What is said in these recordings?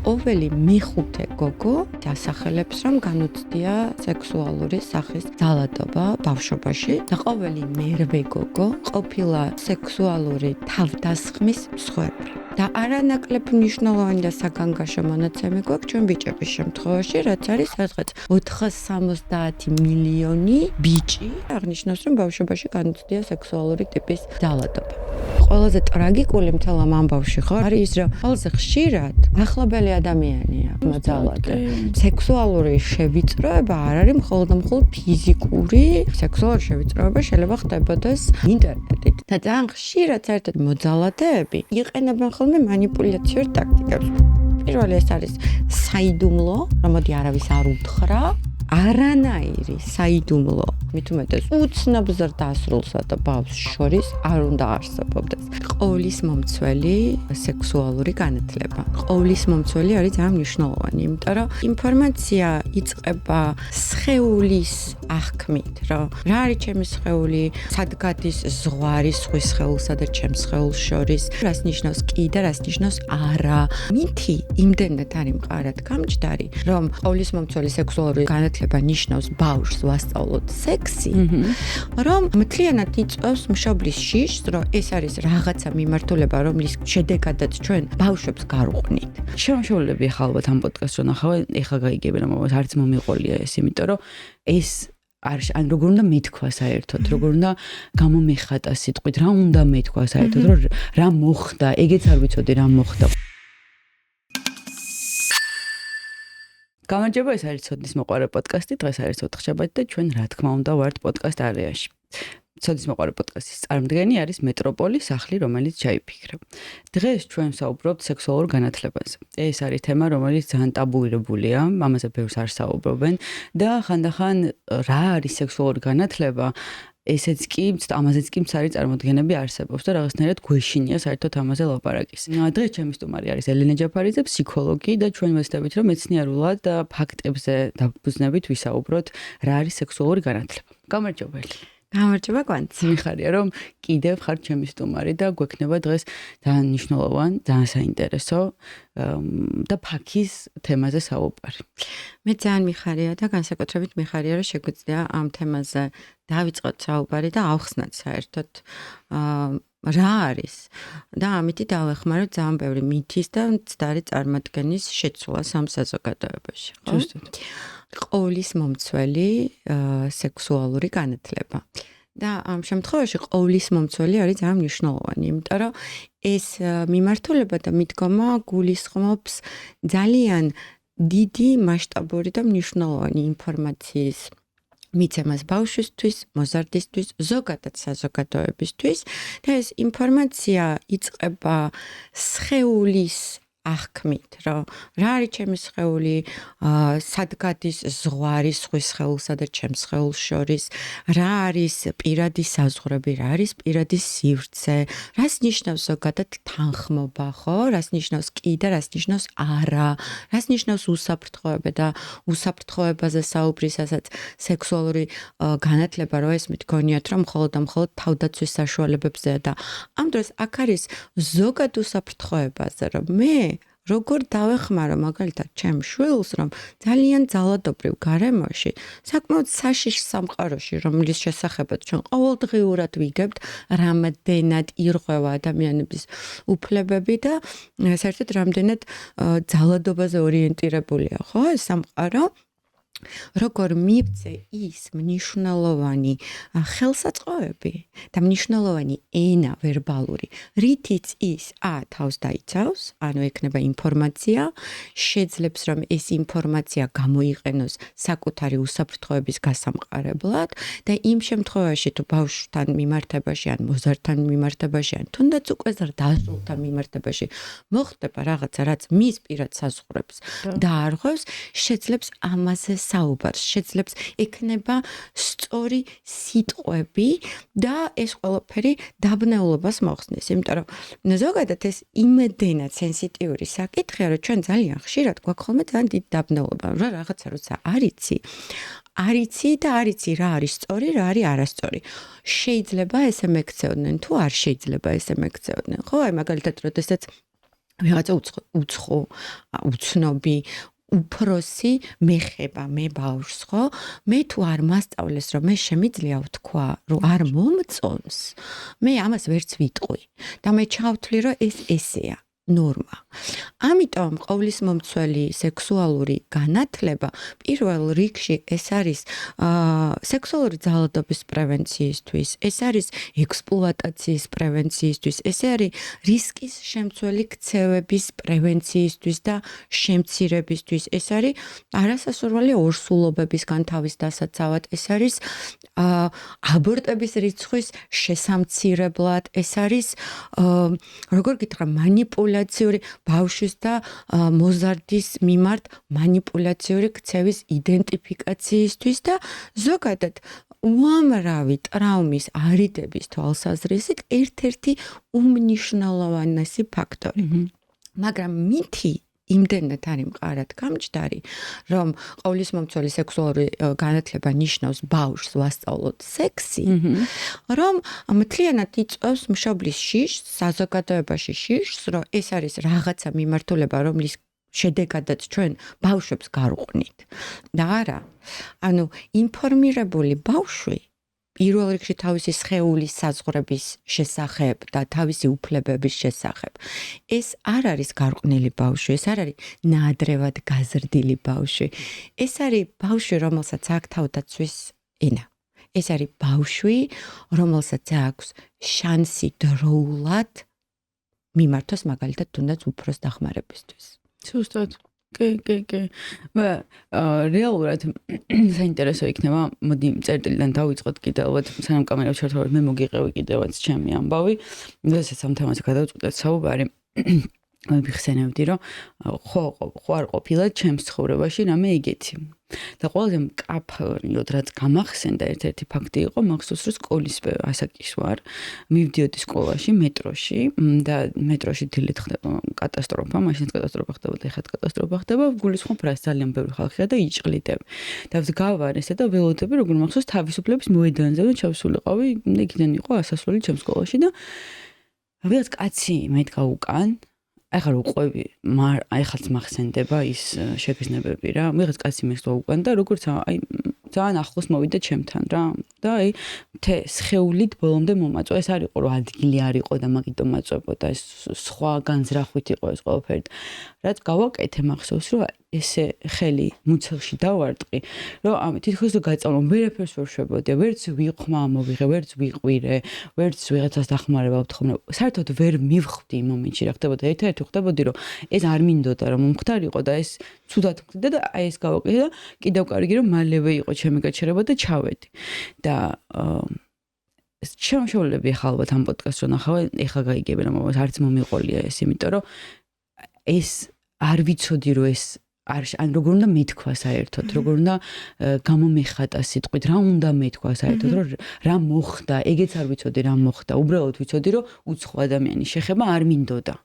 ყოველი მეხუთე გოგო დასახელებს, რომ განუცდია სექსუალური სახის ძალადობა ბავშვობაში და ყოველი მერვე გოგო ყოფილა სექსუალური თავდასხმის მსხვერპლი. და არანაკლებ მნიშვნელოვანი და საგანგაშო მონაცემი გვაქვს ჩვენ ბიჭების შემთხვევაში, რაც არის სადღაც 470 მილიონი ბიჭი აღნიშნავს, რომ ბავშვობაში განუცდია სექსუალური ტიპის ძალადობა. ყველაზე ტრაგიკული მთელ ამ ამბავში ხო არის ის, რომ ყველაზე ხშირად ახლობელი ადამიანია მოძალადე. სექსუალური შევიწროება არ არის მხოლოდ ფიზიკური, სექსუალური შევიწროება შეიძლება ხდებოდეს ინტერნეტით. და ძალიან ხშირად საერთოდ მოძალადეები იყენებენ ხოლმე მანიპულაციურ ტაქტიკებს. პირველი ეს არის საიდუმლო, რომელთი არავის არ უთხრა, არანაირი საიდუმლო, მით უმეტეს უცნობ ზრდასრულსა და ბავშვს შორის არ უნდა არსებობდეს. ყოვლის მომცველი სექსუალური განათლება. ყოვლის მომცველი არის ძალიან მნიშვნელოვანი, იმიტომ რომ ინფორმაცია იწყება სხეულის აღქმით, რომ რა არის ჩემი სხეული, სად გადის ზღვარი სხვის სხეულსა და ჩემს სხეულს შორის, რას ნიშნავს კი და რას ნიშნავს არა. მითი იმდენად არის მყარად გამჯდარი, რომ ყოვლის მომცველი სექსუალური განათლება ნიშნავს ბავშვს ვასწავლოთ სექსი, რომ მთლიანად იწვევს მშობლის შიშს, რომ ეს არის რაღაცა მიმართულება, რომლის შედეგადაც ჩვენ ბავშვებს გარუყვნით. შემოშობილები ახლა ალბათ ამ პოდკასტს რომ ნახავენ, ეხლა გაიგებენ, რომ არც მომიყოლია ეს, იმიტომ რომ ეს ან როგორ უნდა მეთქვა საერთოდ, როგორ უნდა გამომეხატა სიტყვით, რა უნდა მეთქვა საერთოდ, რომ რა მოხდა, ეგეც არ ვიცოდი რა მოხდა. გამარჯობა, ეს არის ცოდნის მოყვარე პოდკასტი, დღეს არის 4 შაბათი და ჩვენ რა თქმა უნდა ვართ პოდკასტ არეაში. ცოდნის მოყვარე პოდკასტის წარმომადგენელი არის მეტროპოლი, სახლი, რომელიც ჩაიფიქრა. დღეს ჩვენ საუბრობთ სექსუალურ განათლებაზე. ეს არის თემა, რომელიც ძალიან ტაბუირებულია, ამაზე ბევრს არ საუბრობენ და ხანდახან რა არის სექსუალური განათლება, ესეც კი, ამაზეც კი მცარი წარმოდგენები არსებობს და რაღაცნაირად გვეშინია საერთოდ ამაზე ლაპარაკის. დღეს ჩემი სტუმარი არის ელენე ჯაფარიძე, ფსიქოლოგი და ჩვენ ვეცდებით, რომ მეცნიერულად და ფაქტებზე დაფუძნებით ვისაუბროთ, რა არის სექსუალური განათლება. გამარჯობა. გამარჯობა კვანც. მიხარია, რომ კიდევ ხარ ჩემი სტუმარი და გვექნება დღეს ძალიან მნიშვნელოვანი, ძალიან საინტერესო და ფაქის თემაზე საუბარი. მე ძალიან მიხარია და განსაკუთრებით მიხარია, რომ შეგვიძლია ამ თემაზე დავიწყოთ საუბარი და ავხსნათ საერთოდ რა არის და ამით დავეხმაროთ ძალიან ბევრი მითის და მცდარი წარმოდგენის შეცვლას ამ საზოგადოებაში. ყოვლის მომცველი სექსუალური განათლება. და ამ შემთხვევაში ყოვლის მომცველი არის ძალიან მნიშვნელოვანი, იმიტომ რომ ეს მიმართულება და მიდგომა გულისხმობს ძალიან დიდი მასშტაბური და მნიშვნელოვანი ინფორმაციის მიცემას ბავშვისთვის, მოზარდისთვის, ზოგადად საზოგადოებისთვის და ეს ინფორმაცია იწყება სხეულის აღქმით, რომ რა არის ჩემი სხეული, სად გადის ზღვარი სხვის სხეულსა და ჩემს სხეულს შორის, რა არის პირადი საზღვრები, რა არის პირადი სივრცე, რას ნიშნავს ზოგადად თანხმობა, ხო? რას ნიშნავს კი და რას ნიშნავს არა, რას ნიშნავს უსაფრთხოება და უსაფრთხოებაზე საუბრისასაც სექსუალური განათლება, რომ ეს მითქონიათ, რომ მხოლოდ თავდაცვის საშუალებებზეა და ამ დროს აქ არის ზოგად უსაფრთხოებაზე, რომ მე როგორ დავეხმარო მაგალითად ჩემ შვილს, რომ ძალიან ძალადობრივ გარემოში, საკმაოდ საშიშ სამყაროში, რომლის შესახებაც ჩვენ ყოველდღიურად ვიგებთ, რამდენად ირღვევა ადამიანების უფლებები და საერთოდ რამდენად ძალადობაზე ორიენტირებულია, ხო, ეს სამყარო. როგორ მივწე ის მნიშვნელოვანი ხელსაწყოები და მნიშვნელოვანი ენა ვერბალური, რითიც ის თავს დაიცავს, ანუ ექნება ინფორმაცია, შეძლებს რომ ეს ინფორმაცია გამოიყენოს საკუთარი უსაფრთხოების გასამყარებლად და იმ შემთხვევაში თუ ბავშვთან მიმართებაში ან მოზარდთან მიმართებაში ან თუნდაც უკვე ზრდასრულთან მიმართებაში მოხდება რაღაცა, რაც მის პირად საზღვრებს დაარღვევს, შეძლებს ამაზე საუბარს, შეძლებს ექნება სწორი სიტყვები და ეს ყველაფერი დაბნეულობას მოხსნის. იმიტომ რომ ზოგადად ეს იმდენად სენსიტიური საკითხია, რომ ჩვენ ძალიან ხშირად გვაქვს ხოლმე ძალიან დიდი დაბნეულობა, რომ რაღაცა როცა არიცი და არიცი რა არის სწორი, რა არის არასწორი. შეიძლება ესე მეკცეოდნენ თუ არ შეიძლება ესე მეკცეოდნენ. ხო, აი მაგალითად, როდესაც ვიღაცა უცხო, უცნობი უფროსი მეხება მე ბავშვს, ხო? მე თუ არ მასწავლეს, რომ მე შემიძლია ვთქვა, რომ არ მომწონს, მე ამას ვერც ვიტყვი და მე ჩავთვლი, რომ ეს ესეა. ნორმა. ამიტომ ყოვლისმომცველი სექსუალური განათლება პირველ რიგში ეს არის სექსუალური ძალადობის პრევენციისთვის, ეს არის ექსპლუატაციის პრევენციისთვის, ეს არის რისკის შემცველი ქცევების პრევენციისთვის და შემცირებისთვის, ეს არის არასასურველი ორსულობებისგან თავის დასაცავად, ეს არის აბორტების რიცხვის შესამცირებლად, ეს არის როგორ გითხრა манипуляციური ბავშვის და მოზარდის მიმართ манипуляციური ქცევის იდენტიფიკაციისთვის და ზოგადად უამრავი ტრაუმის არიდების თვალსაზრისით ერთ-ერთი უმნიშვნელოვანესი ფაქტორი. მაგრამ მითი იმდენად არის მყარად გამჯდარი, რომ ყოვლისმომცველი სექსუალური განათლება ნიშნავს ბავშვს ვასწავლოთ სექსი, რომ მთლიანად იწვევს მშობლის შიშს, საზოგადოებაში შიშს, რომ ეს არის რაღაცა მიმართულება, რომლის შედეგადაც ჩვენ ბავშვებს გარუყვნით. და არა, ანუ ინფორმირებული ბავშვი პირველ რიგში თავისი სხეულის საზღვრების შესახებ და თავისი უფლებების შესახებ. ეს არ არის გარყვნილი ბავშვი, ეს არ არის ნაადრევად გაზრდილი ბავშვი. ეს არის ბავშვი, რომელსაც აქვს თავდაცვის ენა. ეს არის ბავშვი, რომელსაც აქვს შანსი დროულად მიმართოს მაგალითად თუნდაც უფროს დახმარებისთვის. Სუსტად. კი. რეალურად საინტერესო იქნება, მოდი წერტილიდან დავიწყოთ კიდევაც, სანამ კამერას ჩართვარებ, მე მოგიყევი კიდევაც ჩემი ამბავი. დღესაც ამ თემაზე გადავწყვეტ საუბარი. ვიხსენებდი, რომ ხო არ ყოფილა ჩემს ცხოვრებაში რამე ეგეთი. და ყველაზე მკაფიოდ რაც გამახსენდა ერთ-ერთი ფაქტი იყო, მახსოვს რომ სკოლის ასაკის ვარ, მივდიოდი სკოლაში მეტროში და მეტროში დილით ხდება კატასტროფა, მაშინაც კატასტროფა ხდებოდა, ეხლა კატასტროფა ხდება, გულისხმობ რას ძალიან ბევრი ხალხია და იჭყლიდებ. და ვდგავარ ესე და ველოდები როგორ მახსოვს თავისუფლების მოედანზე და ჩავსულიყავი, იქიდან იყო ასასვლელი ჩემს სკოლაში და ვიღაც კაცი მედგა უკან ახლა რო ყვევი, ახალც მახსენდება ის შეგრძნებები რა. ვიღაც კაცი მესვა უკან და როგორც აი ძალიან ახლოს მოვიდა ჩემთან რა. და აი სხეულით ბოლომდე მომაწვა. ეს არ იყო რომ ადგილი არ იყო და მაგიტომ მაწვებოდა. ეს სხვა განზრახვით იყო ეს ყველაფერი. რაც გავაკეთე მახსოვს რომ ესე ხელი მუცელში დავარტყი, რომ თითქოს რომ გაწავლო, ვერაფერს ვერ შვებოდი, ვერც ვიყმა მოვიღე, ვერც ვიყვირე, ვერც ვიღაცას დახმარება ვთხოვნა. საერთოდ ვერ მივხვდი იმ მომენტში რა ხდებოდა. ერთ-ერთი ხვდებოდი რომ ეს არ მინდოდა რომ მომხდარიყო და ეს ცუდად ხდება და აი ეს გავაკეთე და კიდევ კარგი რომ მალევე იყო ჩემი გაჩერება და ჩავედი. და შემოშოლები ახლა ალბათ ამ პოდკასტს რო ნახავენ, ეხლა გაიგებენ რომ არც მომიყოლია ეს, იმიტომ რომ ეს არ ვიცოდი რომ ეს ან როგორ უნდა მეთქვა საერთოდ, როგორ უნდა გამომეხატა სიტყვით, რა უნდა მეთქვა საერთოდ, რომ რა მოხდა, ეგეც არ ვიცოდი რა მოხდა, უბრალოდ ვიცოდი რომ უცხო ადამიანის შეხება არ მინდოდა.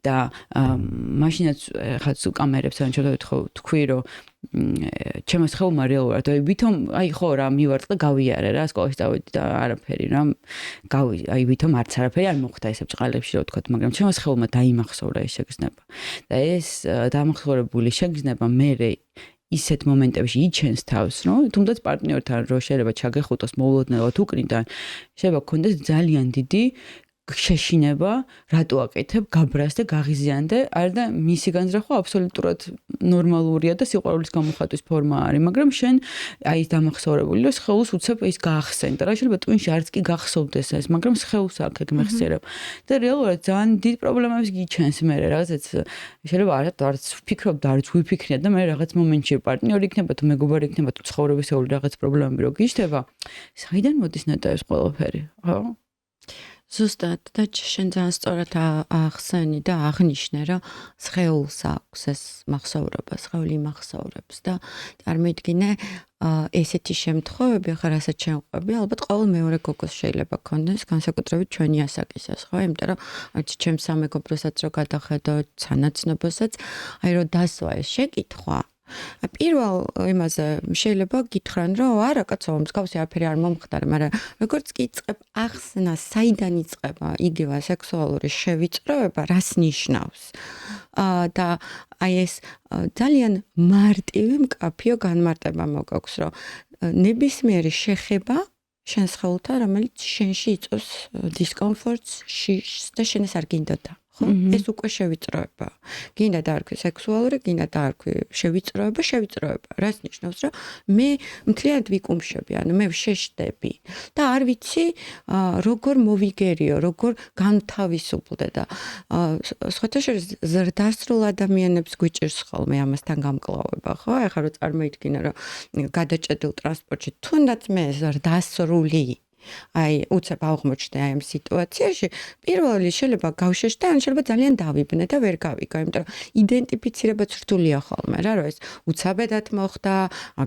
და მაშინაც ხაც კამერებს ან თქვი რომ ჩემო სხეულმა რეალურად აი ვითომ აი ხო რა მივარტყე გავიარე რა სკოლაში დავედი და არაფერი რა აი ვითომ არც არაფერი არ მოხდა ესე ბჭყალებში რა ვთქვათ, მაგრამ ჩემო სხეულმა დაიმახსოვრა ეს შეგრძნება და ეს დამახსოვრებული შეგრძნება მე ისეთ მომენტებში იჩენს თავს, რომ თუნდაც პარტნიორთან რო შეიძლება ჩაგეხუტოს მოულოდნელად უკრიდან, შეიძლება გქონდეს ძალიან დიდი შეშინება, რატო აკეთებ გაბრას და გაღიზიანდე, არა და მისი განზრახვა აბსოლუტურად ნორმალურია და სიყვარულის გამოხატვის ფორმა არის, მაგრამ შენ აი დამახსოვრებული რომ სხეულს უცებ ის გაახსენდა რა, შეიძლება ტვინში არც კი გახსოვდეს ეს, მაგრამ სხეულს აქ მეხსიერებ. და რეალურად ძალიან დიდ პრობლემებს გიჩენს მე რაღაცაც შეიძლება არც ვფიქრობ და არც ვიფიქრია და მე რაღაც მომენტში პარტნიორი იქნება თუ მეგობარი იქნება თუ ცხოვრებისეული რაღაც პრობლემები რო გიჩნდება, საიდან მოდის ნეტა ეს ყველაფერი, ხო? ზუსტად და შენ ძალიან სწორად ახსენი და აღნიშნე, რომ სხეულს აქვს ეს მახსოვრება, სხეული მახსოვრებს და წარმოიდგინე ესეთი შემთხვევები, ახლა რასაც შენ ყვები, ალბათ ყოველ მეორე გოგოს შეიძლება ქონდეს, განსაკუთრებით ჩვენი ასაკისას, ხო? იმიტომ რომ არც ჩემს სამეგობროსაც რო გადახედო, სანაცნობოსაც, აი რომ დასვა ეს შეკითხვა, პირველ იმაზე შეიძლება გითხრან, რომ არა კაცო, მსგავსი არაფერი არ მომხდარა, მაგრამ როგორც კი იწყებ ახსნა, საიდან იწყება იგივე სექსუალური შევიწროება, რას ნიშნავს? და აი ეს ძალიან მარტივი მკაფიო განმარტება მოგაქვს, რომ ნებისმიერი შეხება შენს ხელთან, რომელიც შენში იწვევს დისკომფორტს, შიშს და შენ ეს არ გინდოდა. ეს უკვე შევიწროება. გინდა დაარქვი სექსუალური, გინდა დაარქვი შევიწროება. რას ნიშნავს, რომ მე მთლიანად ვიკუმშები, ანუ მე ვშეშდები და არ ვიცი როგორ მოვიგერიო, როგორ განთავისუფლდე და სხვათა შორის ზრდასრულ ადამიანებს გვიჭირს ხოლმე ამასთან გამკლავება, ხო? ეხლა რო წარმოიდგინე, რომ გადაჭედილ ტრანსპორტში თუნდაც მე ზრდასრული აი უცებ აღმოჩნდა აი ამ სიტუაციაში პირველი შეიძლება გავშეშდე ან შეიძლება ძალიან დავიბნე და ვერ გავიგო იმიტომ რომ იდენტიფიცირებაც რთულია ხოლმე რა რომ ეს უცაბედად მოხდა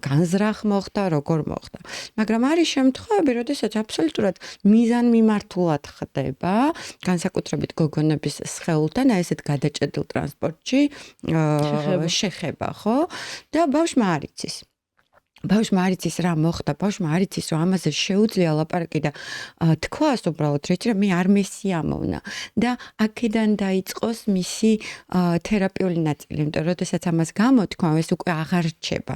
განზრახ მოხდა როგორ მოხდა მაგრამ არის შემთხვევები როდესაც აბსოლუტურად მიზანმიმართულად ხდება განსაკუთრებით გოგონების სხეულთან აი ესეთ გადაჭედილ ტრანსპორტში შეხება ხო და ბავშვმა არ იცის ბავშვმა არ იცის რა მოხდა, ბავშვმა არ იცის რომ ამაზე შეუძლია ლაპარაკი და თქვას უბრალოდ რეჩი რომ მე არ მესიამოვნა და აქედან დაიწყოს მისი თერაპიული ნაწილი, იმიტომ რომ როდესაც ამას გამოთქვა, ეს უკვე აღარ რჩება.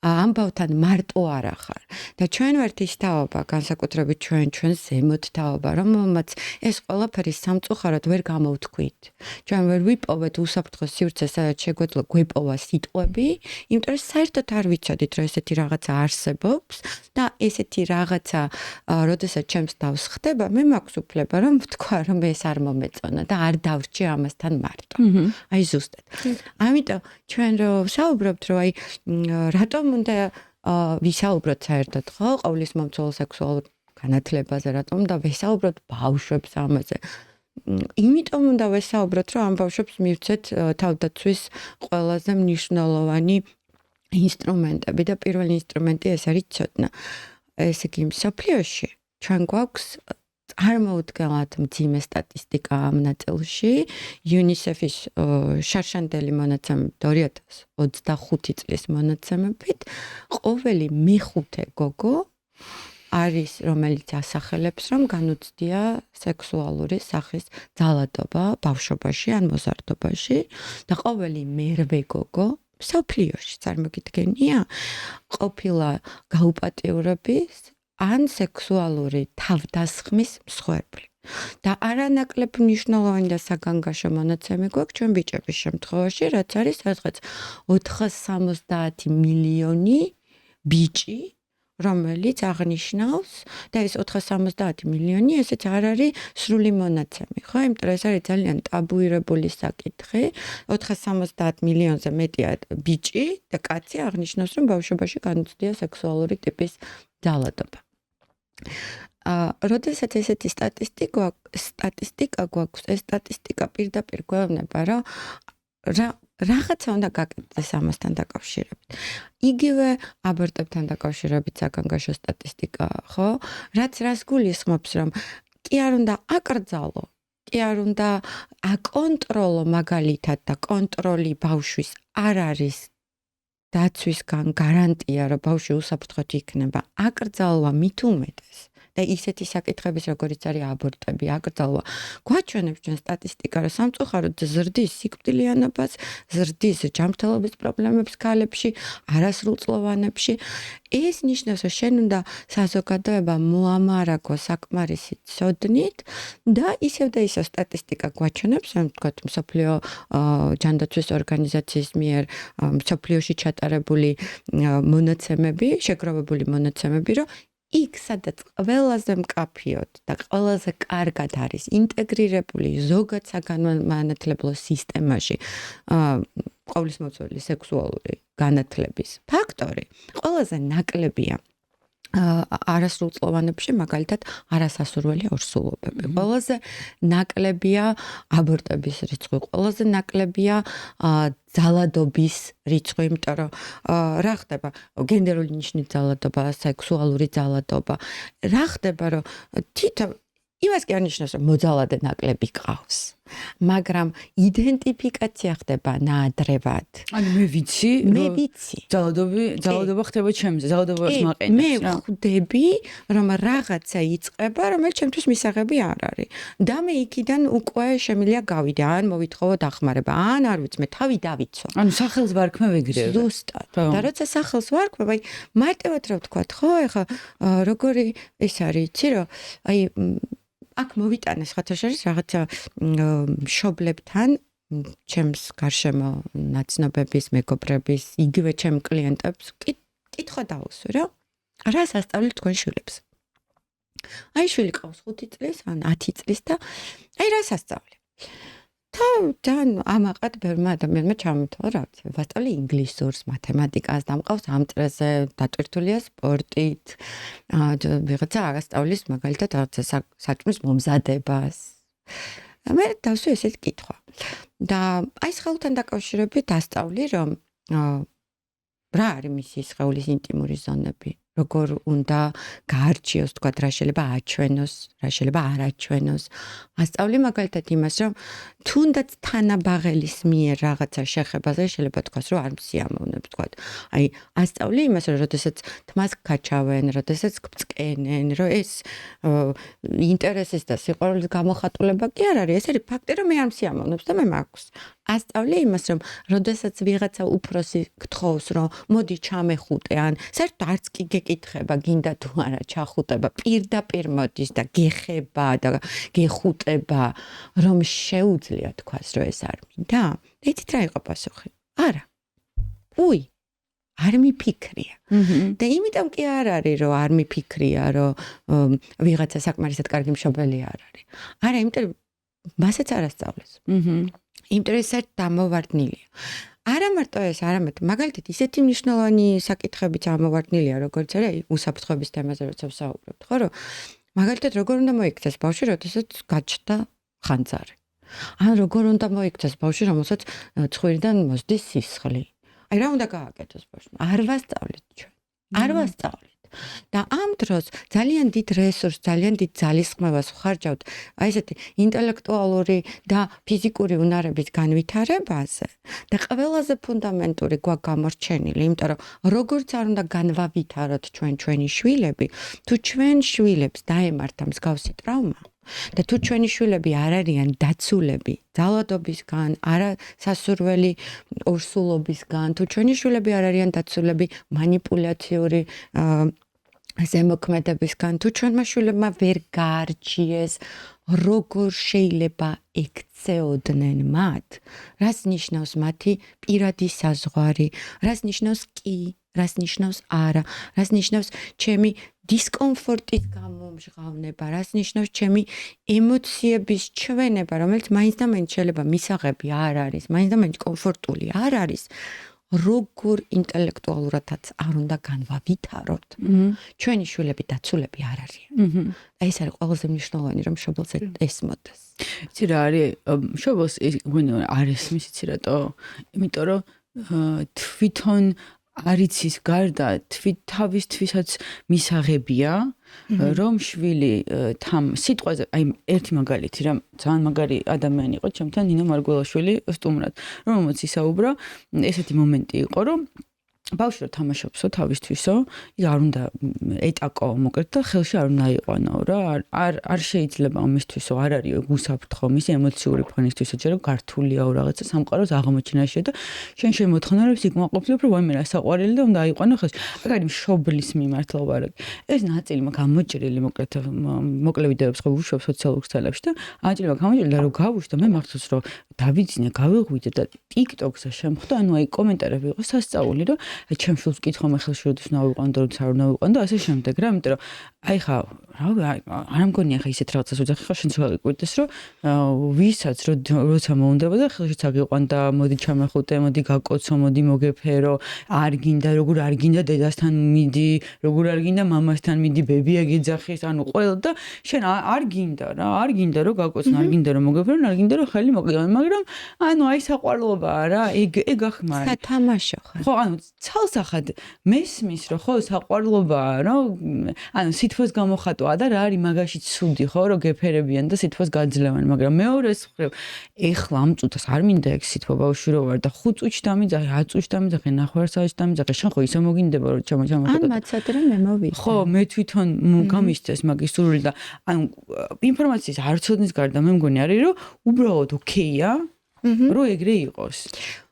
ამბავთან მარტო არ ახარ და ჩვენ ვართ ის თაობა, განსაკუთრებით ჩვენ ზემოთ თაობა, რომელმაც ეს ყველაფერი სამწუხაროდ ვერ გამოვთქვით. ჩვენ ვერ ვიპოვეთ უსაფრთხო სივრცეს, სადაც შეგვეძლო გვეპოვა სიტყვები, იმიტომ რომ საერთოდ არ ვიცოდით, რომ ესეთი რაღაცა არსებობს და ესეთი რაღაცა, როდესაც ჩემს თავს ხდება, მე მაქვს უფლება, რომ ვთქვა, რომ ეს არ მომეწონა და არ დავრჩი ამასთან მარტო. აი ზუსტად. ამიტომ ჩვენ რო საუბრობთ, რომ აი რატომ უნდა ვისაუბროთ საერთოდ ხო ყოვლის მომცველ სექსუალურ განათლებაზე რატომ უნდა ვისაუბროთ ბავშვებს ამაზე იმიტომ უნდა ვისაუბროთ რომ ამ ბავშვებს მივცეთ თავდაცვის ყველაზე მნიშვნელოვანი ინსტრუმენტები და პირველი ინსტრუმენტი ეს არის ცოდნა ესე იგი მსოფლიოში ჩვენ გვაქვს წარმოუდგენლად მძიმე სტატისტიკა ამ ნაწილში UNICEF-ის შარშანდელი მონაცემებით 2025 წლის მონაცემებით ყოველი მეხუთე გოგო არის რომელიც ასახელებს რომ განუცდია სექსუალური სახის ძალადობა ბავშვობაში ან მოზარდობაში და ყოველი მერვე გოგო მსოფლიოში წარმოგიდგენია ყოფილა გაუპატიურების ან სექსუალური თავდასხმის მსხვერპლი. და არანაკლებ მნიშვნელოვანი და საგანგაშო მონაცემი გვაქვს ჩვენ ბიჭების შემთხვევაში, რაც არის სადღაც 470 მილიონი ბიჭი, რომელიც აღნიშნავს და ეს 470 მილიონი ესეც არ არის სრული მონაცემი, ხო? იმიტომ რომ ეს არის ძალიან ტაბუირებული საკითხი. 470 მილიონზე მეტია ბიჭი და კაცი აღნიშნავს, რომ ბავშვობაში განუცდია სექსუალური ტიპის ძალადობა. როდესაც ესეთი სტატისტიკა გვაქვს, ეს სტატისტიკა პირდაპირ გვევნება, რომ რაღაცა უნდა გაკეთდეს ამასთან დაკავშირებით. იგივე აბორტებთან დაკავშირებით საგანგაშო სტატისტიკა, ხო? რაც გულისხმობს, რომ კი არ უნდა აკრძალო, კი არ უნდა აკონტროლო მაგალითად და კონტროლი ბავშვის არ არის დაცვისგან გარანტია, რომ ბავშვი უსაფრთხოდ იქნება. აკრძალვა მით უმეტეს და ისეთი საკითხების როგორიც არის აბორტები, აკრძალვა გვაჩვენებს ჩვენ სტატისტიკა, რომ სამწუხაროდ ზრდის სიკვდილიანობას, ზრდის ჯანმრთელობის პრობლემებს ქალებში, არასრულწლოვანებში. ეს ნიშნავს, რომ შენ უნდა საზოგადოება მოამარაგო საკმარისი ცოდნით და ისევ სტატისტიკა გვაჩვენებს, რომ თქვათ მსოფლიო ჯანდაცვის ორგანიზაციის მიერ მსოფლიოში ჩატარებული მონაცემები, შეგროვებული მონაცემები, რომ იქ სადაც ყველაზე მკაფიოდ და ყველაზე კარგად არის ინტეგრირებული ზოგად საგანმანათლებლო სისტემაში ყოვლისმომცველი სექსუალური განათლების ფაქტორი ყველაზე ნაკლებია არასრულწლოვანებში მაგალითად არასასურველი ორსულობები. ყველაზე ნაკლებია აბორტების რიცხვი, ყველაზე ნაკლებია ძალადობის რიცხვი, იმიტომ რომ რა ხდება? გენდერული ნიშნით ძალადობა, სექსუალური ძალადობა. რა ხდება, რომ თითო იმას კი არ ნიშნავს, რომ მოძალადე ნაკლები ყავს. მაგრამ იდენტიფიკაცია ხდება ნაადრევად. ანუ მე ვიცი, ძალადობა ხდება ჩემზე, ძალადობას მაყენებს მე ვხვდები, რომ რაღაცა იწყება, რომელიც ჩემთვის მისაღები არ არის. და მე იქიდან უკვე შემიძლია გავიდე, ან მოვითხოვო დახმარება, ან არ ვიცი, მე თავი დავიცვა. ანუ სახელს ვარქმე ვეგრევე. ზუსტად. და როცა სახელს ვარქმევ, აი მარტივად რა ვთქვათ, ხო, ეხლა როგორი ეს არის, იცი რომ აი აქ მოვიტანე ხათაშერის რაღაცა მშობლებთან ჩემს გარშემო ნაცნობების, მეგობრების, იგივე ჩემ კლიენტებს კითხვა დაუსვი რა. რას ასწავლეთ თქვენ შვილებს? აი შვილი ყავს 5 წლის ან 10 წლის და აი რას ასწავლე? თან ამაყად ბევრმა ადამიანმა ჩამოთვალა რა ვიცი, ვასწავლე ინგლისურს, მათემატიკას, დამყავს ამ წრეზე, დატვირთულია სპორტით, ვიღაცა აღასწავლის მაგალითად რაღაცა საჭმლის მომზადებას. მე დავსვი ესეთ კითხვა. და აი სხეულთან დაკავშირებით ასწავლი, რომ რა არის მისი სხეულის ინტიმური ზონები, როგორ უნდა გაარჩიოს, თქვა რა შეიძლება აჩვენოს, რა შეიძლება არ აჩვენოს. ასწავლი მაგალითად იმას, რომ თუნდაც თანაბაღელის მიერ რაღაცა შეხებაზე შეიძლება თქვას, რომ არ მსიამოვნებს, თქვა. აი, ასწავლი იმას, რომ როდესაც თმას გაჩავენ, როდესაც გწკენენ, რომ ეს ინტერესის და სიყვარულის გამოხატულება კი არ არის, ეს არის ფაქტი, რომ მე არ მსიამოვნებს და მე მაქვს. ასწავლი იმას, რომ როდესაც ვიღაცა უფროსი გთხოვს, რომ მოდი ჩამეხუტე, ან საერთოდ არც კი გეკითხება, გინდა თუ არა ჩახუტება, პირდაპირ მოდის და გეხება და გეხუტება, რომ შეუძლია თქვას, რომ ეს არ მინდა? იცით რა იყო პასუხი? არა. უი, არ მიფიქრია. და იმიტომ კი არ არის, რომ არ მიფიქრია, რომ ვიღაცა საკმარისად კარგი მშობელი არ არის. არა, იმიტომ მასაც არ ასწავლეს. ინტერესად დამოვარდნილია. არა მარტო ეს, არამედ მაგალითად ისეთი მნიშვნელოვანი საკითხებიც ამოვარდნილია, როგორც არის უსაფრთხოების თემაზე, როცა ვსაუბრობთ, ხო, რომ მაგალითად როგორ უნდა მოიქცეს ბავშვი, როდესაც გაჩნდა ხანძარი. ან როგორ უნდა მოიქცეს ბავშვი, რომელსაც ცხვირიდან მოსდის სისხლი. აი რა უნდა გააკეთოს ბავშვმა? არ ვასწავლეთ ჩვენ. არ ვასწავლეთ. და ამ დროს ძალიან დიდ რესურსს, ძალიან დიდ ძალისხმევას ვხარჯავთ აი ესეთი ინტელექტუალური და ფიზიკური უნარების განვითარებაზე და ყველაზე ფუნდამენტური გვაქვს გამორჩენილი, იმიტომ რომ როგორც არ უნდა განვავითაროთ ჩვენი შვილები, თუ ჩვენ შვილებს დაემართა მსგავსი ტრავმა და თუ ჩვენი შვილები არ არიან დაცულები ძალადობისგან, არასასურველი ორსულობისგან, თუ ჩვენი შვილები არ არიან დაცულები манипуляციური ზემოქმედებისგან, თუ ჩვენმა შვილებმა ვერ გაარჩიეს, როგორ შეიძლება ექცეოდნენ მათ, რას ნიშნავს მათი პირადი საზღვარი, რას ნიშნავს კი, რას ნიშნავს არა, რას ნიშნავს ჩემი დისკომფორტის გამომჟღავნება, რას ნიშნავს ჩემი ემოციების ჩვენება, რომელიც მაინც და მაინც შეიძლება მისაღები არ არის, მაინც და მაინც კომფორტული არ არის, როგორ ინტელექტუალურადაც არ უნდა განვავითაროთ. ჩვენი შვილები დაცულები არ არიან. ეს არის ყველაზე მნიშვნელოვანი, რომ მშობელს ესმოდეს. იცი რა არის, მშობელს არ ესმის, იცი რატო? იმიტომ რომ თვითონ არიცის გარდა თავისთვისაც მისაღებია, რომ შვილი სიტყვაზე, აი ერთი მაგალითი, რა ძალიან მაგარი ადამიანი იყო, ჩემთან ნინო მარგველაშვილი სტუმრად, რომელმაც ისაუბრა, ესეთი მომენტი იყო, რომ ბავშვი რომ თამაშობსო თავისთვისო, ის არ უნდა ეტაკო მოკლედ და ხელში არ უნდა აიყვანო რა, არ შეიძლება ამისთვისო, არ არის უსაფრთხო, მისი ემოციური ფონისთვისო, ჯერ გართულიაო რაღაცა სამყაროს აღმოჩენაში და შენ შემოთხოვნებს იქ მოაყოფილი, რომ ვაიმე რა საყვარელი და უნდა აიყვანო ხელში. აქ არის მშობლის მიმართულება რა. ეს ნაწილი მაგ გამოჭრილი მოკლე ვიდეოებს ხო ვუშვებ სოციალურ ქსელებში და ნაწილი მაგ გამოჭრილი და რომ გავუშვა მე მართლაც რომ დავიძინე, გავეღვიდე და TikTok-ზე შემხვდა, ანუ აი კომენტარები იყო სასწაული, რომ აი ჩემ შულს ვკითხო მე ხელში როდის უნდა ავიყვანო და როდის არ უნდა ავიყვანო და ასე შემდეგ რა, იმიტომ რომ აი ხა არ მგონია ხა ისეთ რაღაცას უძახი ხარ შენც ვაკვირდეს რომ ვისაც როცა მოუნდება და ხელშიც აგიყვან და მოდი ჩამეხუტე, მოდი გაკოცო, მოდი მოგეფერო, არ გინდა როგორ არ გინდა დედასთან მიდი, როგორ არ გინდა მამასთან მიდი, ბებია გეძახის, ანუ ყველა და შენ არ გინდა რა, არ გინდა რომ გაკოცნო, არ გინდა რომ მოგეფერო, არ გინდა რომ ხელი მოკლო, მაგრამ ანუ აი საყვარლობაა რა, ეგ ახმარი. სათამაშო ხარ. ხო, ანუ ცალსახად მესმის რომ ხო საყვარლობაა რომ ანუ სითბოს გამოხატვა და რა არის მაგაში ცუდი ხო რომ გეფერებიან და სითბოს გაძლევენ მაგრამ მეორეს მხრივ ეხლა ამ წუთას არ მინდა ეგ სითბო ბავშვი რო ვარ და 5 წუთში დამიძახე 10 წუთში დამიძახე 9 საათში დამიძახე შენ ხო ისე მოგინდება რომ ჩამოხატო ან მაცადრე მე მოვიდა ხო მე თვითონ გამისცეს მაგის სურვილი და ანუ ინფორმაციის არ ცოდნის გარდა მე მგონი არის რომ უბრალოდ ოკეია რომ ეგრე იყოს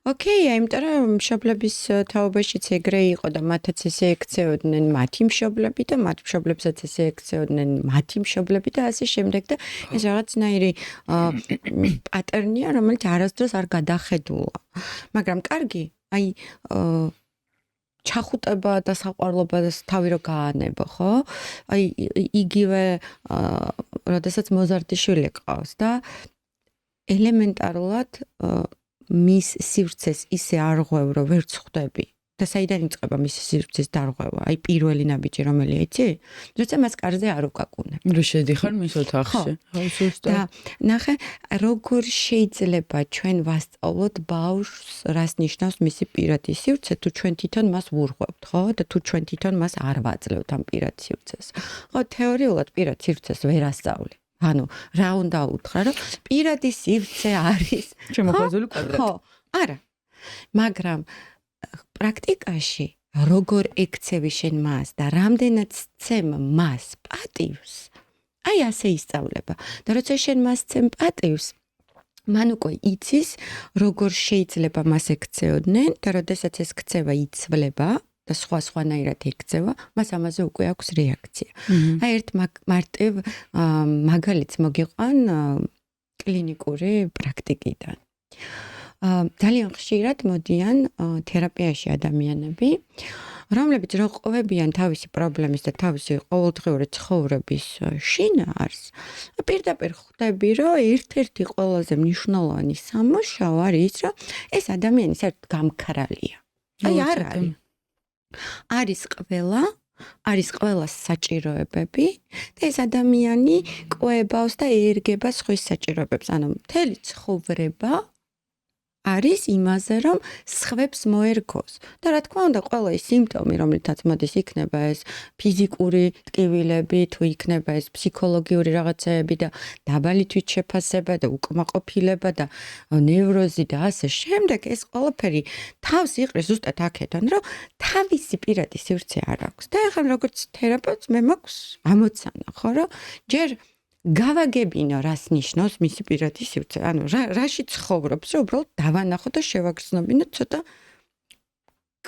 ოკეია, იმიტომ რომ მშობლების თაობაშიც ეგრე იყო და მათაც ესე ექცეოდნენ მათი მშობლები და მათ მშობლებსაც ესე ექცეოდნენ მათი მშობლები და ასე შემდეგ და ეს რაღაცნაირი პატერნია, რომელიც არასდროს არ გადახედულა. მაგრამ კარგი, აი ჩახუტება და საყვარლობა და თავი რო გაანებო, ხო? აი იგივე როდესაც მოზარდის შვილი ყავს და ელემენტარულად მის სივრცეს ისე არ ღვევ რომ ვერ წხვდები და საიდან იწყება მის სივრცეს დარღვევა? აი პირველი ნაბიჯი რომელია, იცი? როცა მას კარზე არ უკაკუნებ. რო შედიხარ მის ოთახში. და ნახე, როგორ შეიძლება ჩვენ ვასწავლოთ ბავშვს, რას ნიშნავს მისი პირადი სივრცე, თუ ჩვენ თვითონ მას ვურღვევთ, ხო? და თუ ჩვენ თვითონ მას არ ვაძლევთ ამ პირად სივრცეს. ხო, თეორიულად პირად სივრცეს ვერ ასწავლი. ანუ რა უნდა უთხრა რომ პირადი სივრცე არის შემოხაზული კვადრატი. ხო, არა. მაგრამ პრაქტიკაში როგორ ექცევი შენ მას და რამდენად ცემ მას პატივს, აი ასე ისწავლება. და როცა შენ მას ცემ პატივს, მან უკვე იცის როგორ შეიძლება მას ექცეოდნენ და როდესაც ეს ქცევა იცვლება და სხვანაირად ექცევა, მას ამაზე უკვე აქვს რეაქცია. აი ერთ მარტივ მაგალითს მოგიყვან კლინიკური პრაქტიკიდან. ძალიან ხშირად მოდიან თერაპიაში ადამიანები, რომლებიც რო ყვებიან თავისი პრობლემის და თავისი ყოველდღიური ცხოვრების შინაარს, პირდაპირ ხვდები, რომ ერთ-ერთი ყველაზე მნიშვნელოვანი სამუშაო არის ის, რომ ეს ადამიანი საერთოდ გამქრალია. აი არ არის. არის ყველა საჭიროებები და ეს ადამიანი ყვებავს და ერგება სხვის საჭიროებებს. ანუ მთელი ცხოვრება არის იმაზე, რომ სხვებს მოერგოს. და რა თქმა უნდა, ყველა ის სიმპტომი, რომლითაც მოდის იქნება ეს ფიზიკური ტკივილები, თუ იქნება ეს ფსიქოლოგიური რაღაცეები და დაბალი თვითშეფასება და უკმაყოფილება და ნევროზი და ასე შემდეგ, ეს ყველაფერი თავს იყრის ზუსტად აქედან, რომ თავისი პირადი სივრცე არ აქვს. და ახლა როგორც თერაპევტს მე მაქვს ამოცანა, ხო, რომ ჯერ გავაგებინო რას ნიშნავს მისი პირადი სივრცე. ანუ რაში ცხოვრობს, რომ უბრალოდ დავანახო და შევაგრძნობინო ცოტა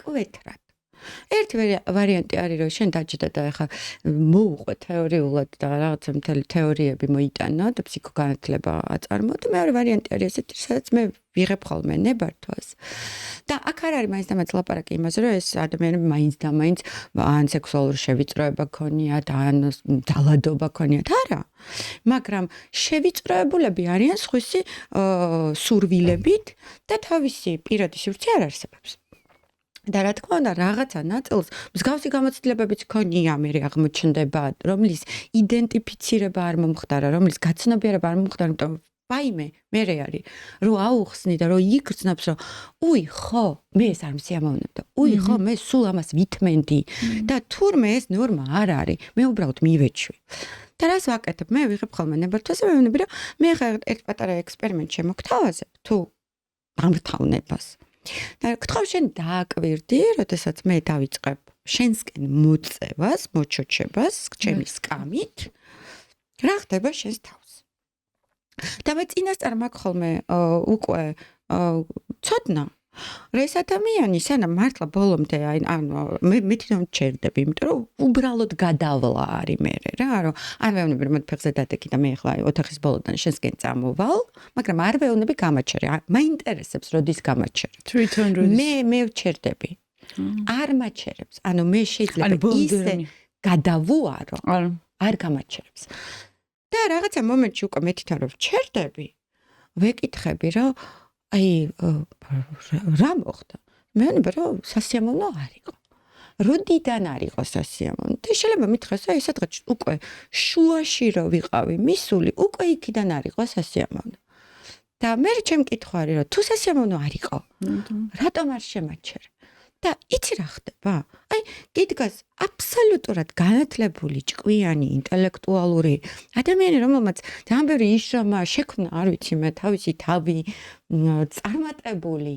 კვეთრად. ერთი ვარიანტი არის, რომ შენ დაჭდა და ახლა მოუყვე თეორიულად და რაღაცა მთელი თეორიები მოიტანო და ფსიქოგანათლება აწარმოო და მეორე ვარიანტი არის ესეთი, სადაც მე ვიღებ ხოლმე ნებართვას. და აქ არ არის მაინც და მაინც ლაპარაკი იმაზე, რომ ეს ადამიანები მაინც და მაინც ან სექსუალური შევიწროება ქონიათ, ან დალადობა ქონიათ, არა. მაგრამ შევიწროებულები არიან სხვისი სურვილებით და თავისი პირადი სივრცე არ არსებობს. და რა თქმა უნდა, რაღაცა ნაწილს მსგავსი გამოცდილებებიც ქონია, მე აღმოჩნდება, რომლის იდენტიფიცირება არ მომხდარა, რომლის გაცნობიერება არ მომხდარა, იმიტომ ვაიმე, მე არის, რომ აუხსნი და რომ იგრძნობს, რომ უი, ხო, მე ეს არ მსიამოვნებდა. უი, ხო, მე სულ ამას ვითმენდი და თურმე ეს ნორმა არ არის, მე უბრალოდ მივეჩვი. და რას ვაკეთებ? მე ვიღებ ხოლმე ნებართვას და მევնები, რომ მე ხა ერთ პატარა ექსპერიმენტ შემოგთავაზებ, თუ ამრთავნებას. და გთხოვ შენ დააკვირდი, როდესაც მე დავიწყებ შენსკენ მოწევას, მოჩოჩებას, ჩემი სკამით, რა ხდება შენს თავს. და მე წინასწარ მაქვს ხოლმე უკვე ცოდნა, რომ ეს ადამიანი სანამ მართლა ბოლომდე ანუ მე თვითონ ჩერდები, იმიტომ რომ უბრალოდ გადავლა არის მე რა, რომ არ ვეუბნები რომ ფეხზე დადექი და მე ახლა ოთახის ბოლოდან შენსკენ წამოვალ, მაგრამ არ ვეუბნები გამაჩერე. მაინტერესებს როდის გამაჩერებ. თვითონ როდის? მე ვჩერდები. არ მაჩერებს. ანუ მე შეიძლება ისე გადავუარო, არ გამაჩერებს. და რაღაცა მომენტში უკვე მე თვითონ რომ ვჩერდები, ვეკითხები რომ აი რა მოხდა? მე ვნება რომ სასიამოვნო არ იყო. როდიდან არ იყო სასიამოვნო? და შეიძლება მითხრას, აი სადღაც უკვე შუაში რო ვიყავი მისული, უკვე იქიდან არ იყო სასიამოვნო. და მე ჩემი კითხვა არის, რომ თუ სასიამოვნო არ იყო, რატომ არ შემაჩერე? და იცი რა ხდება? აი, გიდგას აბსოლუტურად განათლებული, ჭკვიანი, ინტელექტუალური ადამიანი, რომელმაც ძალიან ბევრი ისრომა შექმნა, არ ვიცი მე, თავისი თავი წარმატებული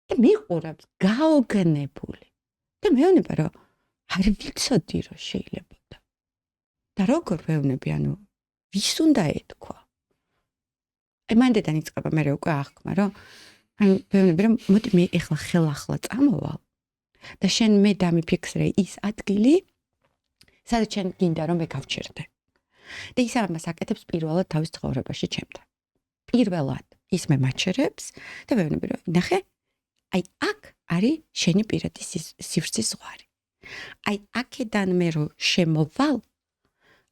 და მიყურებს გაოგნებული. და მეუბნება, რომ არ ვიცოდი, რომ შეიძლებოდა. და როგორ ვეუბნები, ვის უნდა ეთქვა? აი, მანდედან იწყება მე უკვე აღქმა, რომ ვეუბნები, რომ მოდი მე ეხლა ხელახლა წამოვალ და შენ მე დამიფიქსრე ის ადგილი, სადაც შენ გინდა რომ მე გავჩერდე. და ის ამას აკეთებს პირველად თავის ცხოვრებაში ჩემთან. პირველად ის მე მაჩერებს და ვეუბნები, რომ ნახე, აი აქ არის შენი პირადი სივრცის ზღვარი. აი აქედან მე რო შემოვალ,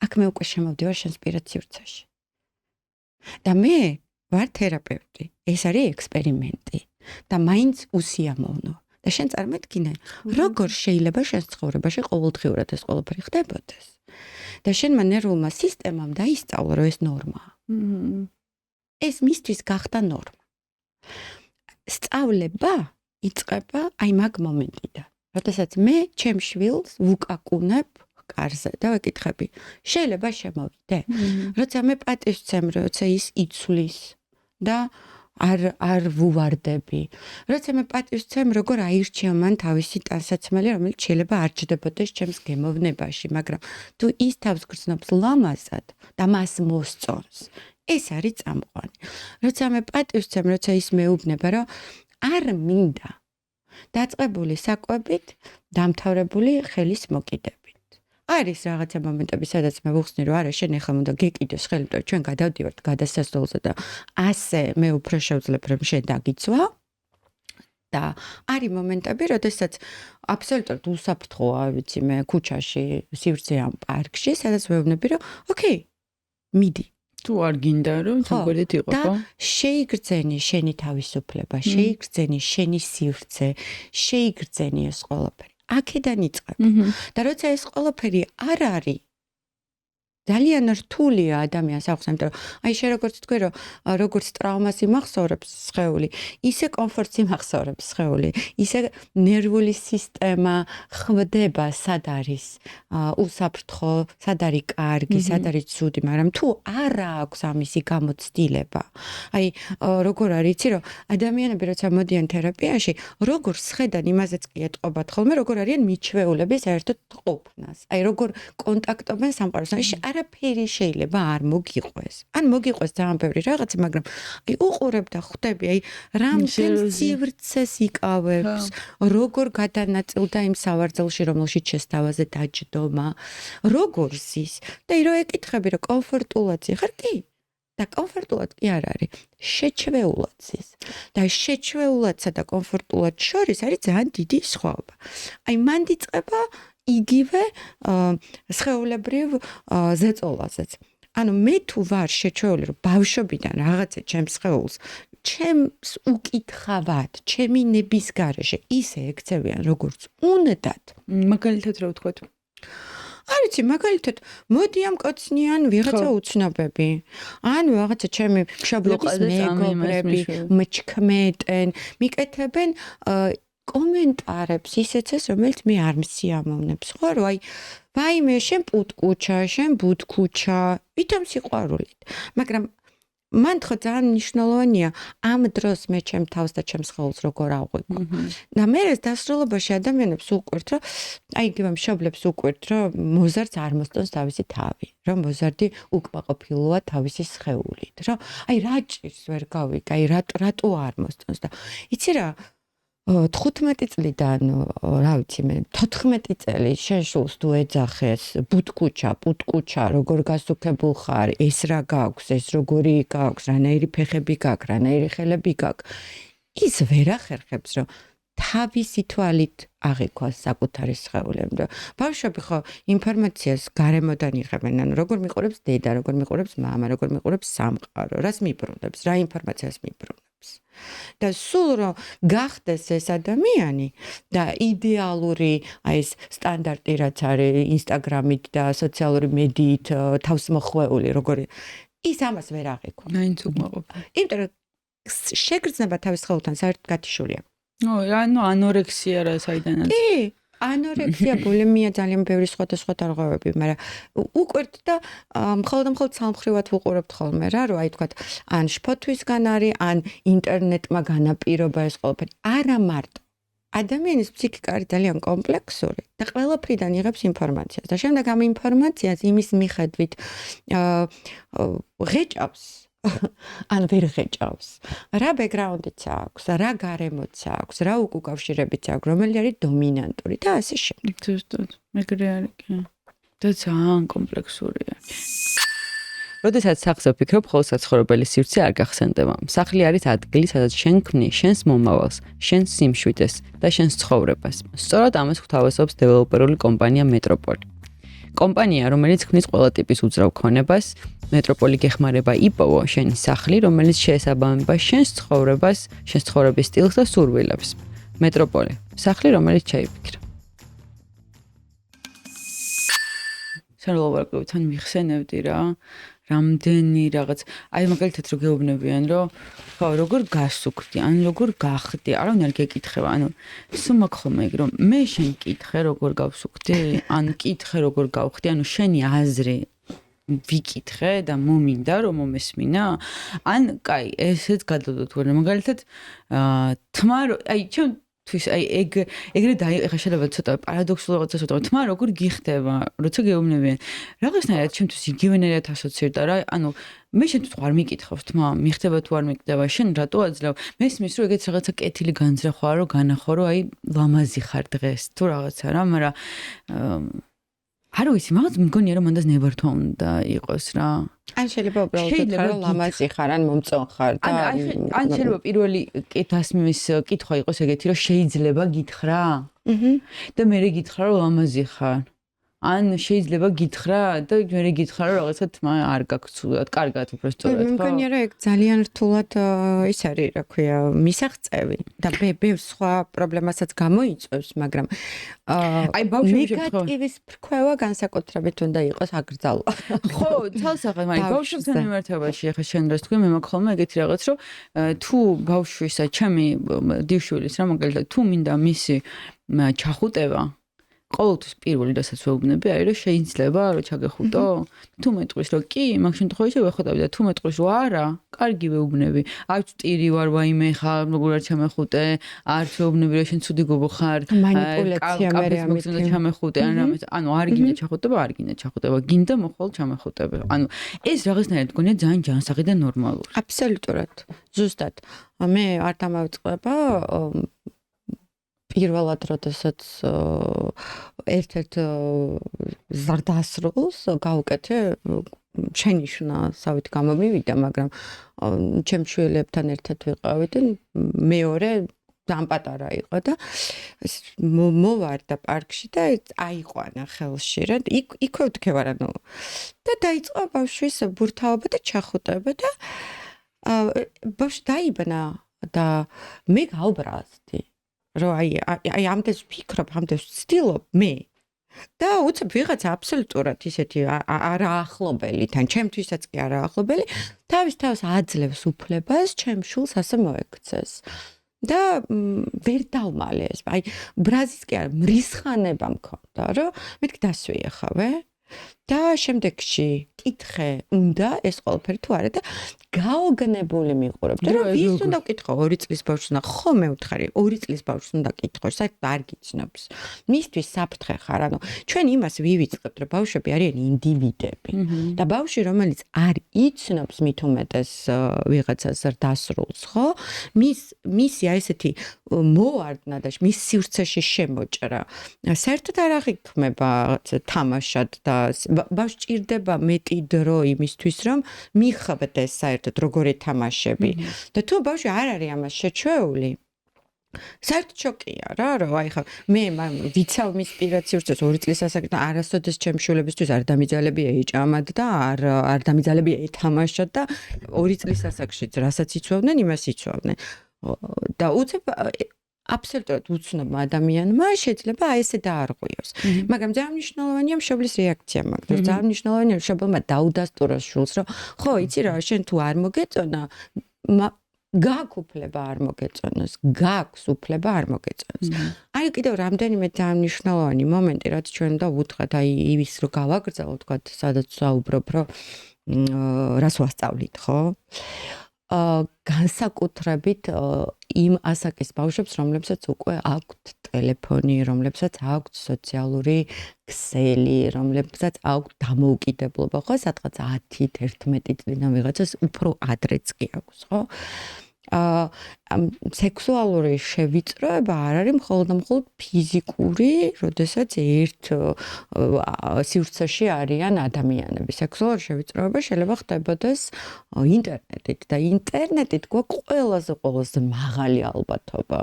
აქ მე უკვე შემოვდივარ შენს პირად სივრცეში. და მე ვარ თერაპევტი. ეს არის ექსპერიმენტი და მაინც უსიამოვნო. და შენ წარმოიდგინე, როგორ შეიძლება შენს ცხოვრებაში ყოველდღიურად ეს ყველაფერი ხდებოდეს. და შენმა ნერვულმა სისტემამ დაისწავლა, რომ ეს ნორმაა. ეს მისთვის გახდა ნორმა. სწავლება იწყება აი მაგ მომენტიდან. როდესაც მე ჩემ შვილს ვუკაკუნებ კარზე და ვეკითხები, შეიძლება შემოვიდე? როცა მე პატივს ვცემ, როცა ის იცვლის და არ ვუვარდები. როცა მე პატივს ვცემ, როგორ აირჩია მან თავისი ტანსაცმელი, რომელიც შეიძლება არ ჯდებოდეს ჩემს გემოვნებაში, მაგრამ თუ ის თავს გრძნობს ლამაზად და მას მოსწონს, ეს არის წამყვანი. როცა მე პატივს ვცემ, როცა ის მეუბნება, რომ არ მინდა დაწყებული საკვებით, დამთავრებული ხელის მოკიდებით. არის რაღაცა მომენტები, სადაც მე ვუხსნი, რომ არა, შენ ახლა უნდა გეკიდეს ხელი, იმიტომ ჩვენ გადავდივართ გადასასვლელზე და ასე მე უფრო შევძლებ, რომ შენ დაგიცვა. და არის მომენტები, როდესაც აბსოლუტურად უსაფრთხოა, ვიცი მე, ქუჩაში, სივრცე ამ პარკში, სადაც ვეუბნები, რომ ოკეი, მიდი. თუ არ გინდა რომ ზოგადად იყო, ხო? და შეიგრძენი შენი თავისუფლება, შეიგრძენი შენი სივრცე, შეიგრძენი ეს ყველაფერი. აქედან იწყება. და როცა ეს ყველაფერი არ არის ძალიან რთულია ადამიანს აქვს, იმიტომ რომ აი შე როგორც თქვი, რომ როგორც ტრაუმას იმახსოვრებს სხეული, ისე კომფორტს იმახსოვრებს სხეული, ისე ნერვული სისტემა ხვდება, სად არის უსაფრთხო, სად არის კარგი, სად არის ცუდი, მაგრამ თუ არ აქვს ამისი გამოცდილება, აი როგორ არის, იცი რომ ადამიანები როცა მოდიან თერაპიაში, როგორ სხედან იმაზეც კი ეტყობათ ხოლმე, როგორ არიან მიჩვეულები საერთოდ ყოფნას. აი როგორ კონტაქტობენ სამყაროსთან. არაფერი შეიძლება არ მოგიყვეს. ან მოგიყვეს ძალიან ბევრი რაღაცა, მაგრამ აი უყურებ და ხვდები, აი რამდენ სივრცეს იკავებს, როგორ გადანაწილდა იმ სავარძელში, რომელშიც შესთავაზე დაჯდომა, როგორ ზის. და რო ეკითხები, რომ კომფორტულად ხარ, კი. და კომფორტულად კი არ არის, შეჩვეულად ზის. და შეჩვეულადსა და კომფორტულად შორის არის ძალიან დიდი სხვაობა. აი მან იწყება იგივე სხეულებრივ ზეწოლაზეც. ანუ მე თუ ვარ შეჩვეული, რომ ბავშვობიდან რაღაცა ჩემს სხეულს, ჩემს უკითხავად, ჩემი ნების გარეშე ისე ექცევიან, როგორც უნდათ. მაგალითად რა ვთქვათ? არ ვიცი, მაგალითად, მოდიან კოცნიან ვიღაცა უცნობები. ან რაღაცა ჩემი მშობლების მეგობრები მჩქმეტენ, მიკეთებენ კომენტარებს ისეცეს, რომელიც მე არ მსიამოვნებს. ხო, რომ აი, ვაიმე, შენ პუტკუჩა, შენ ბუდკუჩა, ვითომ სიყვარულით. მაგრამ მან ხო ძალიან მნიშვნელოვანია ამ დროს მე ჩემ თავს და ჩემს ხელს როგორ ავღვიქვ. და მე ეს დასრულებაში ადამიანებს უყვირთ, რომ აი იგივე მშობლებს უყვირთ, რომ მოზარდს არ მოსწონს თავისი თავი, რომ მოზარდი უკმაყოფილოა თავისი სხეულით, რომ აი რა ჭირს ვერ გავიგე, აი რატო არ მოსწონს და იცი რა 15 წლიდან, რა ვიცი მე, 14 წელი შეშულს თუ ეძახეს, ბუდკუჩა, პუტკუჩა, როგორ გასუქებულ ხარ, ეს რა გაქვს, ეს როგორი გაქვს, რანაირი ფეხები გაქვს, რანაირი ხელები გაქვს. ის ვერ ახერხებს, რომ თავისი თვალით აღიქვას საკუთარი სხეულები. ბავშვები ხო ინფორმაციას გარემოდან იღებენ, ანუ როგორ მიყურებს დედა, როგორ მიყურებს მამა, როგორ მიყურებს სამყარო, რას მიბრუნებს, რა ინფორმაციას მიბრუნებს. და სულ რომ გახდეს ეს ადამიანი და იდეალური აი ეს სტანდარტი რაც არის ინსტაგრამით და სოციალური მედიით თავს მოხვეული როგორი ის ამას ვერ აღიქვა. მაინც უკმაყოფილება. იმიტომ რომ შეგრძნება თავის ხელთან საერთოდ გათიშულია. ანუ ანორექსია რა საიდანაც. კი, ანორექსია, ბულიმია ძალიან ბევრი სხვადასხვა დარღვევები, მაგრამ უკვირთ და მხოლოდ სამხრივად ვუყურებთ ხოლმე რა, რომ აი თქვა ან შფოთვისგან არის, ან ინტერნეტმა განაპირობა ეს ყველაფერი. არა მარტო. ადამიანის ფსიქიკა არის ძალიან კომპლექსური და ყველაფრიდან იღებს ინფორმაციას. და შემდეგ ამ ინფორმაციას იმის მიხედვით ღეჭავს ან ვერ ღეჭავს. რა ბექგრაუნდიც აქვს, რა გარემოც აქვს, რა უკავშირებიც აქვს, რომელი არის დომინანტური და ასე შემდეგ. ზუსტად, ეგრე არის კი. და ძალიან კომპლექსურია. როდესაც სახლზე ვფიქრობ, ხოლო საცხოვრებელი სივრცე არ გახსენდება. სახლი არის ადგილი, სადაც შენ ქმნი შენს მომავალს, შენს სიმშვიდეს და შენს ცხოვრებას. სწორად ამას გვთავაზობს დეველოპერული კომპანია მეტროპოლი. კომპანია, რომელიც ქმნის ყველა ტიპის უძრავ ქონებას, მეტროპოლი გეხმარება იპოვო შენი სახლი, რომელიც შეესაბამება შენს ცხოვრებას, შენს ცხოვრების სტილს და სურვილებს. მეტროპოლი, სახლი, რომელიც შეიფიქრა. სარლოვარკვევით თან მიხსენებდი რა, რამდენი რაღაც, აი მაგალითად რო გეუბნებიან, რომ ხო, როგორ გასუქდი, ან როგორ გახდი, არავინ არ გეკითხება, ანუ სულ მაქხოლმე ეგ რომ მე შენ კითხე როგორ გავსუქდი, ან კითხე როგორ გავხდი, ანუ შენი აზრი ვიკითხე და მომინდა რომ მომესმინა, ან კაი, ესეც გადავდოთ ვერა, მაგალითად თმა აი ჩემ თვის აი ეგრე ეხა შეიძლება ცოტა პარადოქსული რაღაცა ცოტა თმა როგორ გიხდება როცა გეუბნებიან რაღაცნაირად ჩემთვის იგივენერად ასოცირდა რა ანუ მე შენ თუ არ მიკითხავს თმა მიხდება თუ არ მიკდება შენ რატო აძლევ მესმის რომ ეგეც რაღაცა კეთილი განზრახვა რომ განახო რომ აი ლამაზი ხარ დღეს თუ რაღაცა რა მაგრამ არ ვიცი მაგაც მგონია რომ მანდაც ნებართვა უნდა იყოს რა ან შეიძლება უბრალოდ ხარ ლამაზი ხარ ან მომწონ ხარ და ან შეიძლება პირველი დასმის კითხვა იყოს ეგეთი რომ შეიძლება გითხრა და მე გითხრა რომ ლამაზი ხარ ან შეიძლება გითხრა და მე გითხრა რომ რაღაცა თმა არ გაქვს ცუდად კარგად უბრალოდ მე მგონია რომ ეგ ძალიან რთულად ის არის რა ქვია მისაღწევი და ბევრ სხვა პრობლემასაც გამოიწვევს მაგრამ აი ბავშვებში ნეგატივის ფრქვევა განსაკუთრებით უნდა იყოს აკრძალვა ხო თალსაღად მაგრამ ბავშვებთან მიმართებაში ახლა შენ რას თქვი მე მაქვს ეგეთი რაღაც რომ თუ ბავშვისა ჩემი დივშვილის რა მაგალითად თუ მინდა მისი ჩახუტება ყოველთვის პირველი რასაც ვეუბნები არის რომ შეიძლება რომ ჩაგეხუტო თუ მეტყვის რომ კი მაგ შემთხვევაში ვეხუტები და თუ მეტყვის რომ არა კარგი ვეუბნები არც ტირი ვარ ვაიმე ხა როგორ არ ჩამეხუტე არც ვეუბნები რომ შენ ცუდი გოგო ხარ მანიპულაცია მე ამით ჩამეხუტე ანუ არ გინდა ჩახუტება არ გინდა ჩახუტება გინდა მოხვალ ჩამეხუტები ანუ ეს რაღაცნაირად მგონია ძალიან ჯანსაღი და ნორმალური აბსოლუტურად ზუსტად მე არ დამავიწყდება პირველად როდესაც ერთ-ერთ ზრდასრულს გავუკეთე შენიშვნა სავით გამომივიდა მაგრამ ჩემ შვილებთან ერთად ვიყავით და მეორე ძალიან პატარა იყო და მოვარდა პარკში და აიყვანა ხელში რა იქვე ვდგევარ ანუ და დაიწყო ბავშვის ბურთაობა და ჩახუტება და ბავშვი დაიბნა და მე გავბრაზდი რომ აი ამდენს ვფიქრობ, ამდენს ვცდილობ მე. და უცებ ვიღაცა აბსოლუტურად ისეთი არაახლობელი, თან ჩემთვისაც კი არაახლობელი, თავის თავს აძლევს უფლებას ჩემ შულს ასე მოექცეს. და ვერ დავმალე ეს. აი ბრაზის კი არა, მრისხანება მქონდა, რომ მეთქი დასვიეხავე. და შემდეგში კითხე უნდა ეს ყველაფერი თუ არა და გაოგნებული მიყურებდი რომ ვის უნდა ვკითხო 2 წლის ბავშვს უნდა ხო მე ვთხარი 2 წლის ბავშვს უნდა კითხო საერთოდ არ გიცნობს მისთვის საფრთხე ხარ ანუ ჩვენ იმას ვივიწყებთ რომ ბავშვები არიან ინდივიდები და ბავშვი რომელიც არ იცნობს მით უმეტეს ვიღაცას დასრულს ხო მისი აი ესეთი მოვარდნა და მის სივრცეში შემოჭრა საერთოდ არ აღიქმება თამაშად და ბავშვს ჭირდება მეტი დრო იმისთვის რომ მიხვდეს საერთოდ როგორ ეთამაშები და თუ ბავშვი არ არის ამას შეჩვეული საერთოდ შოკია რა რომ აი ხა მე ვიცავ მის პირად სივრცეს 2 წლის ასაკიდან არასოდეს ჩემ შვილებისთვის არ დამიძალებია ეჭამად და არ დამიძალებია ეთამაშოთ და 2 წლის ასაკშიც რასაც იცვავდნენ იმას იცვავდნენ და უცებ აბსოლუტურად უცნობმა ადამიანმა შეიძლება აი ესე დაარღვიოს. მაგრამ ძალიან მნიშვნელოვანია მშობლის რეაქცია მაგას. ძალიან მნიშვნელოვანია მშობელმა დაუდასტუროს შულს, რომ ხო, იცი რა, შენ თუ არ მოგეწონა გაქვს უფლება არ მოგეწონოს, გაქვს უფლება არ მოგეწონოს. აი კიდევ რამდენიმე ძალიან მნიშვნელოვანი მომენტი, რაც ჩვენ უნდა ვუთხრათ, აი ის რო გავაგრძელოთ, თქვა, სადაც საუბრობ, რომ რას ვასწავლით, ხო? განსაკუთრებით იმ ასაკის ბავშვებს, რომლებსაც უკვე აქვთ ტელეფონი, რომლებსაც აქვთ სოციალური ქსელი, რომლებსაც აქვთ დამოუკიდებლობა, ხო, სადღაც 10-11 წლიდან ვიღაცას უფრო ადრეც კი აქვს, ხო? სექსუალური შევიწროება არ არის მხოლოდ ფიზიკური, როდესაც ერთ სივრცეში არიან ადამიანები. სექსუალური შევიწროება შეიძლება ხდებოდეს ინტერნეტით და ინტერნეტით გვაქვს ყველაზე მაღალი ალბათობა,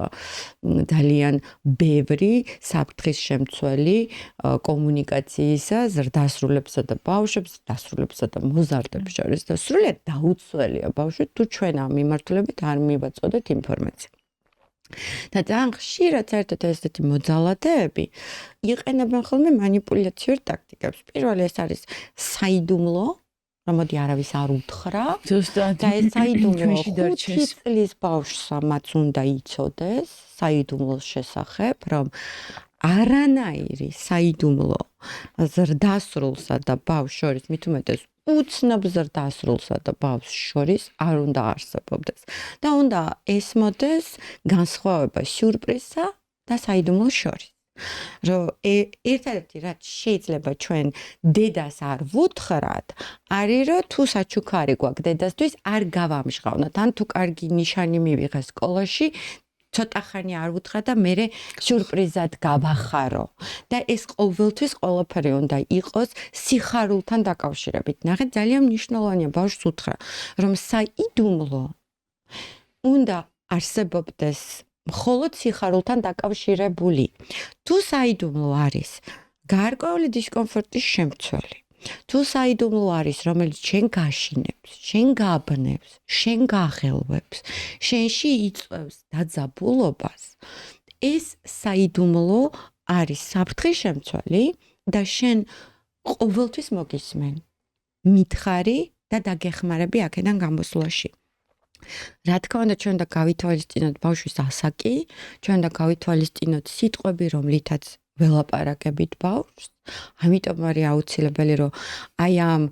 ძალიან ბევრი საფრთხის შემცველი კომუნიკაციისა ზრდასრულებსა და ბავშვებს, დასრულებსა და მოზარდებს შორის და სრულიად დაუცველია ბავშვი თუ ჩვენ ამ მიმართულებით არ მივაწოდეთ ინფორმაცია. და ძალიან ხშირად საერთოდ ესეთი მოძალადეები იყენებენ ხოლმე манипуляციურ ტაქტიკებს. პირველი ეს არის საიდუმლო, რომ მოდი არავის არ უთხრა. და ეს საიდუმლო 5 წლის ბავშვსაც უნდა იცოდეს საიდუმლოს შესახებ, რომ არანაირი საიდუმლო ზრდასრულსა და ბავშვს შორის მით უმეტეს უცნობ ზრდასრულსა და ბავშვს შორის არ უნდა არსებობდეს. და უნდა ესმოდეს განსხვავება სიურპრიზსა და საიდუმლოს შორის. რომ ერთადერთი რაც შეიძლება ჩვენ დედას არ ვუთხრათ, არის რომ თუ საჩუქარი გვაქვს დედასთვის არ გავამჟღავნოთ. ან თუ კარგი ნიშანი მივიღეს სკოლაში, ცოტა ხანი არ ვუთხრა და მე სიურპრიზად გავახარო. და ეს ყოველთვის ყველაფერი უნდა იყოს სიხარულთან დაკავშირებით. ნახეთ, ძალიან მნიშვნელოვანია ბავშვს უთხრა, რომ საიდუმლო უნდა არსებობდეს მხოლოდ სიხარულთან დაკავშირებული. თუ საიდუმლო არის გარკვეული დისკომფორტის შემცველი, თუ საიდუმლო არის, რომელიც შენ გაშინებს, შენ გაბნევს, შენ გაღელვებს, შენში იწვევს დაძაბულობას, ეს საიდუმლო არის საფრთხის შემცველი და შენ ყოველთვის მოგისმენ მითხარი და დაგეხმარები აქედან გამოსვლაში. რა თქმა უნდა, ჩვენ უნდა გავითვალისწინოთ ბავშვის ასაკი, ჩვენ უნდა გავითვალისწინოთ სიტყვები, რომლითაც ველაპარაკებით ბავშვს. ამიტომ არის აუცილებელი, რომ აი ამ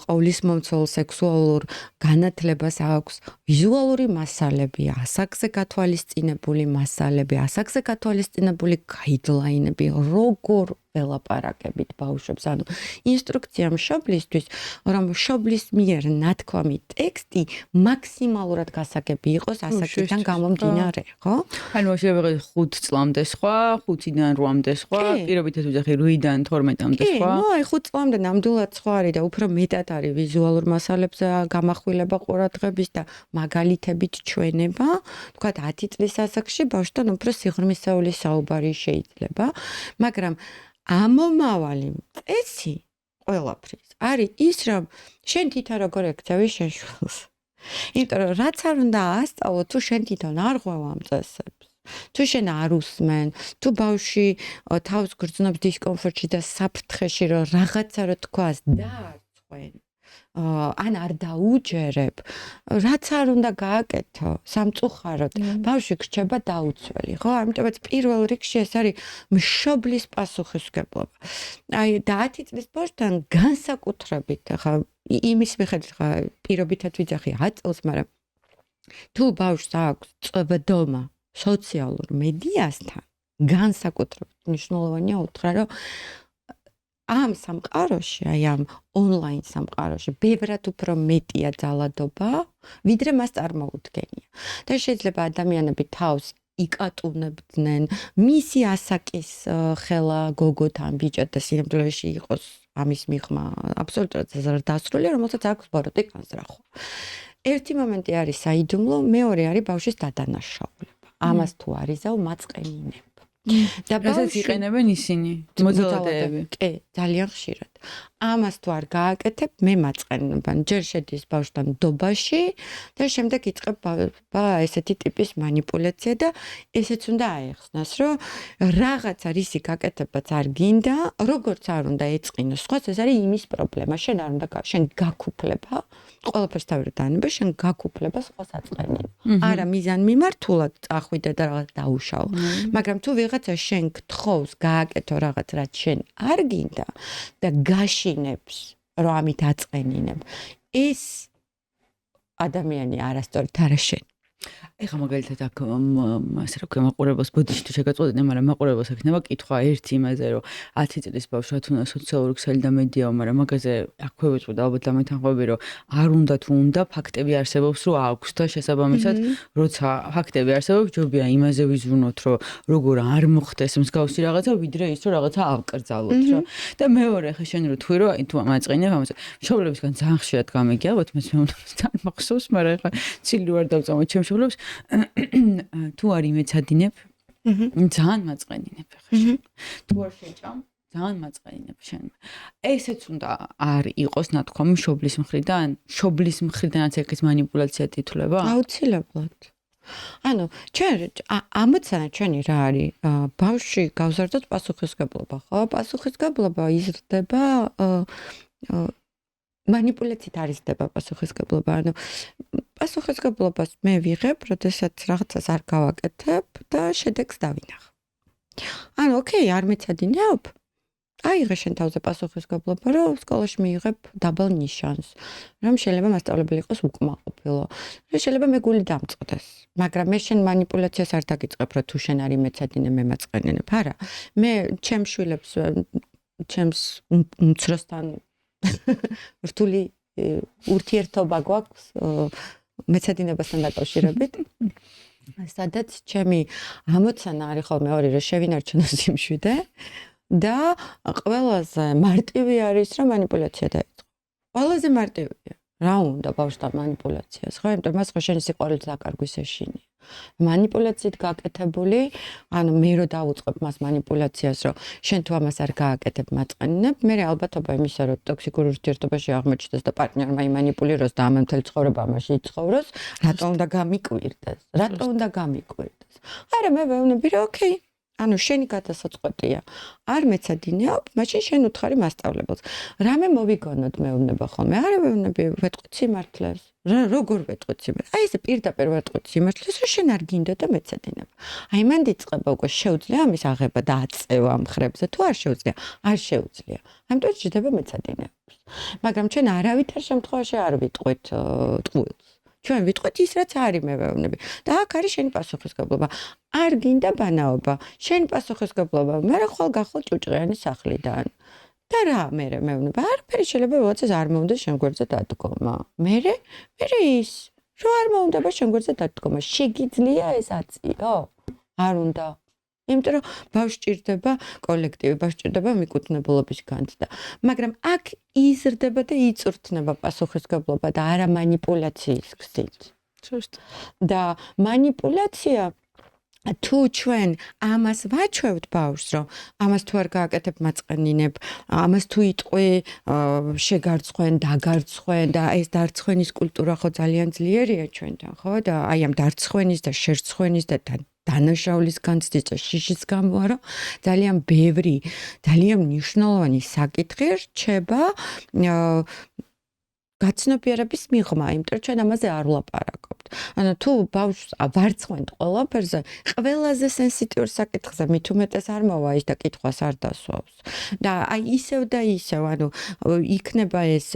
ყოვლისმომცველ სექსუალურ განათლებას აქვს ვიზუალური მასალები, ასაკზე გათვალისწინებული მასალები, ასაკზე გათვალისწინებული გაიდლაინები, როგორ ველაპარაკებით ბავშვებს. ანუ ინსტრუქცია მშობლისთვის, რომ მშობლის მიერ ნათქვამი ტექსტი მაქსიმალურად გასაგები იყოს ასაკიდან გამომდინარე, ხო? ანუ შეიძლება 5 წლამდე სხვა, 5-დან 8-მდე სხვა, პირობითად ვიძახი 8-დან 12-მდე სხვა. ნუ აი 5 წლამდე ნამდვილად სხვა არის და უფრო მეტად არის ვიზუალურ მასალებზე გამახვილება ყურადღების და მაგალითებით ჩვენება. თქვა 10 წლის ასაკში ბავშვთან უფრო სიღრმისეული საუბარი შეიძლება, მაგრამ ამომავალი წესი ყველაფრის არის ის, რომ შენ თვითონ როგორ ეკცევი შენ შვილს. იმიტომ რომ რაც არ უნდა ასწავლო, თუ შენ თვითონ არ ღვევ ამ წესებს. თუ შენ არ უსმენ, თუ ბავშვი თავს გრძნობს დისკომფორტში და საფრთხეში, რომ რაღაცა რო თქვას დაარწყვენ, ან არ დაუჯერებ, რაც არ უნდა გააკეთო, სამწუხაროდ, ბავშვი გრჩება დაუცველი, ხო? ამიტომაც პირველ რიგში ეს არის მშობლის პასუხისმგებლობა. აი 10 წლის ბავშვთან განსაკუთრებით, ახლა იმის მიხედვით, ხა პირობითად ვიძახი 10 წელს, მაგრამ თუ ბავშვს აქვს წვდომა სოციალურ მედიასთან, განსაკუთრებით მნიშვნელოვანია უთხრა, რომ ამ სამყაროში, აი ამ ონლაინ სამყაროში, ბევრად უფრო მეტია ძალადობა, ვიდრე მას წარმოუდგენია. და შეიძლება ადამიანები თავს იკატუნებდნენ მისი ასაკის ხელა გოგოთან ბიჭად და სინამდვილეში იყოს ამის მიღმა აბსოლუტურად ზრდასრული, რომელსაც აქვს ბოროტი განზრახვა. ერთი მომენტი არის საიდუმლო, მეორე არის ბავშვის დადანაშაულება. ამას თუ არიზავ მაწყენინებ. და ბავშვს იყენებენ ისინი, მოძალადეები. კი, ძალიან ხშირად. ამას თუ არ გააკეთებ, მე მაწყენებან. ჯერ შედის ბავშვთან დობაში და შემდეგ იწყებ ესეთი ტიპის манипуляცია და ესეც უნდა აეხსნას, რომ რაღაცა რისი გაკეთებაც არ გინდა, როგორც არ უნდა ეწყინოს. სხვაც ეს არის იმის პრობლემა. შენ არ უნდა შენ გაქუფლება, ყველაფერს თავი დაანება, შენ გაქუფლება სხვას აწყენინ. არა მიზანმიმართულად წახვიდე და რაღაც დაუშავო. მაგრამ თუ ვიღაცა შენ გთხოვს, გააკეთო რაღაც, რაც შენ არ გინდა და გაშინებს, რომ ამით აწყენინებ, ეს ადამიანი არასწორად არა შენ. ეხლა მაგალითად აქ ასე რა ქვია მაყურებელს ბოდიში თუ შეგაწყვეტინე, მაგრამ მაყურებელს ექნება კითხვა ერთი იმაზე, რომ 10 წლის ბავშვს თუნდაც სოციალური ქსელი და მედიაო, მაგრამ მაგაზე აქ ვეუწყო და ალბათ დამეთანხმები, რომ არ უნდა თუ უნდა ფაქტები არსებობს, რომ აქვს და შესაბამისად, როცა ფაქტები არსებობს, ჯობია იმაზე ვიზრუნოთ, რომ როგორ არ მოხდეს მსგავსი რაღაცა, ვიდრე ის რომ რაღაცა ავკრძალოთ რა. და მეორე ხე შენ რო თქვი, რომ აი თუ მაწყინებ ამას, მშობლებისგან ძალიან ხშირად გამიგია, ალბათ მე ძალიან მახსოვს, მაგრამ ეხლა ცილი ვარ დავწამოთ ჩემ მშობლებს თუ არ იმეცადინებ, ძალიან მაწყენინებ ხე. თუ არ შეჭამ, ძალიან მაწყენინებ შენ. ესეც უნდა არ იყოს ნათქვამი მშობლის მხრიდან, მშობლის მხრიდანაც ეგ манипуляცია თითლება? აუცილებლად. ანუ ჩვენ ამოცანა ჩვენი რა არის? ბავშვი გავზარდოთ პასუხისგებლობა, ხო? პასუხისგებლობა იზრდება манипуляციით არიზრდება პასუხისგებლობა. ანუ პასუხისგებლობას მე ვიღებ, როდესაც რაღაცას არ გავაკეთებ და შედეგს დავინახავ. ანუ ოკეი, არ მეცადინეობ? აიღე შენ თავზე პასუხისგებლობა, რომ სკოლაში მიიღებ დაბალ ნიშანს, რომ შეიძლება მასწავლებელი იყოს უკმაყოფილო, რომ შეიძლება მე გული დამწყდეს. მაგრამ მე შენ манипуляციას არ დაგიწყებ, რომ თუ შენ არ იმეცადინე, მე მაწყენინებ. არა, მე ჩემს შვილებს, ჩემს უმცროსთან რთული ურთიერთობა გვაქვს მეცადინებასთან დაკავშირებით. სადაც ჩემი ამოცანა არის ხოლმე ორი, რომ შევინარჩუნო სიმშვიდე და ყველაზე მარტივი არის, რომ манипуляცია დაიწყო. ყველაზე მარტივია. რა უნდა ბავშვთან манипуляციას, ხო? იმიტომ მას ხო შენი სიყვარულით დაკარგვის ეშინია. манипуляციით გაკეთებული, ანუ მე რო დავუწყებ მას манипуляციას, რომ შენ თუ ამას არ გააკეთებ, მაწყენინებ, მე ალბათობა იმისა, რომ ტოქსიკურ ურთიერთობაში აღმოჩნდეს და პარტნიორმა იმანიპულიროს და ამ მთელი ცხოვრება ამაში იცხოვროს, რატო უნდა გამიკვირდეს? რატო უნდა გამიკვირდეს? არა, მე ვეუბნები, რომ ოკეი, ანუ შენი გადასაწყვეტია. არ მეცადინეობ, მაშინ შენ უთხარი მასწავლებელს. რამე მოვიგონოთ მეუბნება ხოლმე. არა ვეუბნები, ვეტყვით სიმართლეს. როგორ ვეტყვით სიმართლეს? აი ესე პირდაპირ ვეტყვით სიმართლეს, რომ შენ არ გინდა და მეცადინებ. აი მან დიწყება უკვე შეუძლია ამის აღება და აწევა ამ ხრებზე. თუ არ შეუძლია, არ შეუძლია. ამიტომ შეიძლება მეცადინებს. მაგრამ ჩვენ არავითარ შემთხვევაში არ ვიტყვით ტყუილს. ჩვენ ვიტყვით ის, რაც არის მე ვეუბნები. და აქ არის შენი პასუხისგებლობა. არ გინდა ბანაობა. შენი პასუხისგებლობა, მაგრამ ხოლგახოლ ჭუჭყიანი სახლიდან. და რა მე მეუბნება, არაფერი შეიძლება ვიღაცას არ მოუნდა შენ გვერდზე დადგომა. მე ის, რომ არ მოუნდება შენ გვერდზე დადგომა. შეგიძლია ეს აწიო? არ უნდა. იმიტომ რომ ბავშვს ჭირდება კოლექტივი, ბავშვს ჭირდება მიკუთვნებულობის განცდა. მაგრამ აქ იზრდება და იწვრთნება პასუხისგებლობა და არა манипуляციის გზით. და манипуляცია თუ ჩვენ ამას ვაჩვევთ ბავშვს, რომ ამას თუ არ გააკეთებ, მაწყენინებ, ამას თუ იტყვი, შეგარცხვენ, დაგარცხვენ და ეს დარცხვენის კულტურა ხო ძალიან ძლიერია ჩვენთან, ხო? და აი ამ დარცხვენის და შერცხვენის და დანაშაულის განცდის და შიშის გამოა, რომ ძალიან ბევრი, ძალიან მნიშვნელოვანი საკითხი რჩება გაცნობიერების მიღმა, იმიტომ რომ ჩვენ ამაზე არ ვლაპარაკობთ. ანუ თუ ბავშვს ვარცხვენთ ყველაფერზე, ყველაზე სენსიტიურ საკითხზე მით უმეტეს არ მოვა ის და კითხვას არ დასვავს. და აი ისევ და ისევ, ანუ იქნება ეს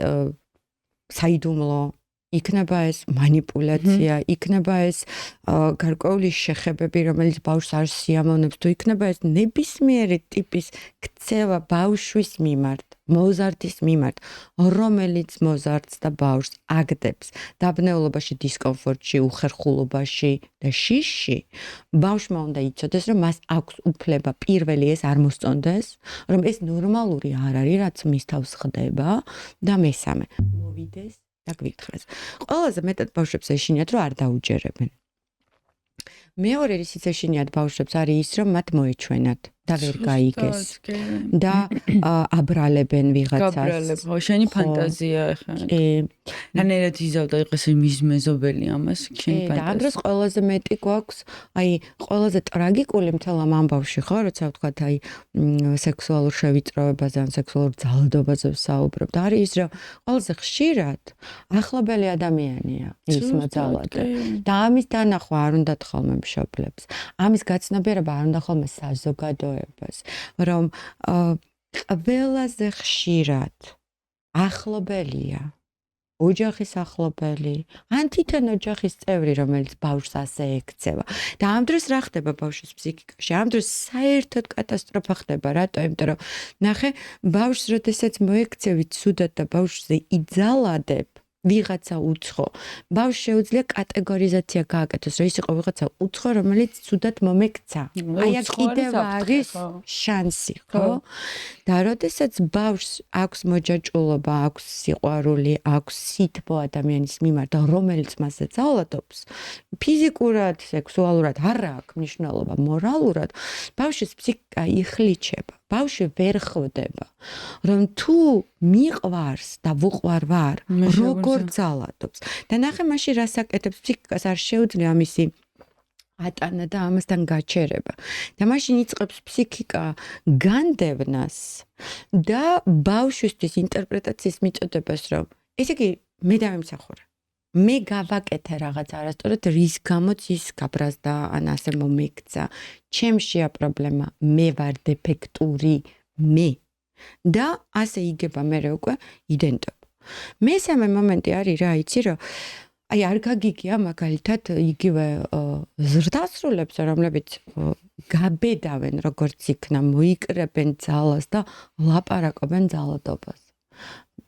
საიდუმლო, იქნება ეს манипуляცია, იქნება ეს გარკვეული შეხებები, რომელიც ბავშვს არ სიამოვნებს, თუ იქნება ეს ნებისმიერი ტიპის ქცევა ბავშვის მიმართ, მოზარდის მიმართ, რომელიც მოზარდს და ბავშვს აგდებს დაბნეულობაში, დისკომფორტში, უხერხულობაში და შიშში, ბავშვმა უნდა იცოდეს, რომ მას აქვს უფლება პირველი ეს არ მოსწონდეს, რომ ეს ნორმალური არ არის, რაც მის თავს ხდება და მესამე, მოვიდეს და გვითხრეს. ყველაზე მეტად ბავშვებს ეშინიათ, რომ არ დაუჯერებენ. მეორე რისიც ეშინიათ ბავშვებს არის ის, რომ მათ მოეჩვენათ. და ვერ გაიგეს და აბრალებენ ვიღაცას. გაბრალებ, ხო, შენი ფანტაზია ახლა. კი. რანაირად იზავდა იყოს იმის მეზობელი ამას, შენი და ამ დროს ყველაზე მეტი გვაქვს, აი, ყველაზე ტრაგიკული მთელ ამ ამბავში, ხო, როცა ვთქვათ, აი, სექსუალურ შევიწროებაზე ან სექსუალურ ძალადობაზე ვსაუბრობ. და არის ის, რომ ყველაზე ხშირად ახლობელი ადამიანია ის მოძალადე. და ამის დანახვა არ უნდათ ხოლმე მშობლებს. ამის გაცნობიერება არ უნდა ხოლმე საზოგადოებას, რომ ყველაზე ხშირად ახლობელია ოჯახის ახლობელი, ან თვითონ ოჯახის წევრი, რომელიც ბავშვს ასე ექცევა. და ამ დროს რა ხდება ბავშვის ფსიქიკაში? ამ დროს საერთოდ კატასტროფა ხდება, რატო? იმიტომ რომ ნახე, ბავშვს როდესაც მოექცევით ცუდად და ბავშვზე იძალადებ, ვიღაცა უცხო. ბავშვს შეუძლია კატეგორიზაცია გააკეთოს, რომ ის იყო ვიღაცა უცხო, რომელიც ცუდად მომექცა. აი აქ კიდევ არის შანსი, ხო? და როდესაც ბავშვს აქვს მოჯაჭულობა, აქვს სიყვარული, აქვს სითბო ადამიანის მიმართ, რომელიც მასზე ძალადობს, ფიზიკურად, სექსუალურად არ აქვს მნიშვნელობა, მორალურად, ბავშვის ფსიქიკა იხლიჩება. ბავშვი ვერ ხვდება, რომ თუ მიყვარს და ვუყვარ ვარ, როგორ ძალადობს. და ნახე მაშინ რას აკეთებს ფსიქიკას არ შეუძლია ამისი ატანა და ამასთან გაჩერება. და მაშინ იწყებს ფსიქიკა განდევნას და ბავშვისთვის ინტერპრეტაციის მიწოდებას, რომ ესე იგი მე დავიმსახურე. მე გავაკეთე რაღაც არასწორად, რის გამოც ის გაბრაზდა ან ასე მომექცა. ჩემშია პრობლემა, მე ვარ დეფექტური, მე. და ასე იგება მე უკვე იდენტობა. მესამე მომენტი არის რა, იცი რომ აი არ გაგიგია მაგალითად იგივე ზრდასრულებს, რომლებიც გაბედავენ როგორც იქნა, მოიკრებენ ძალას და ლაპარაკობენ ძალადობას.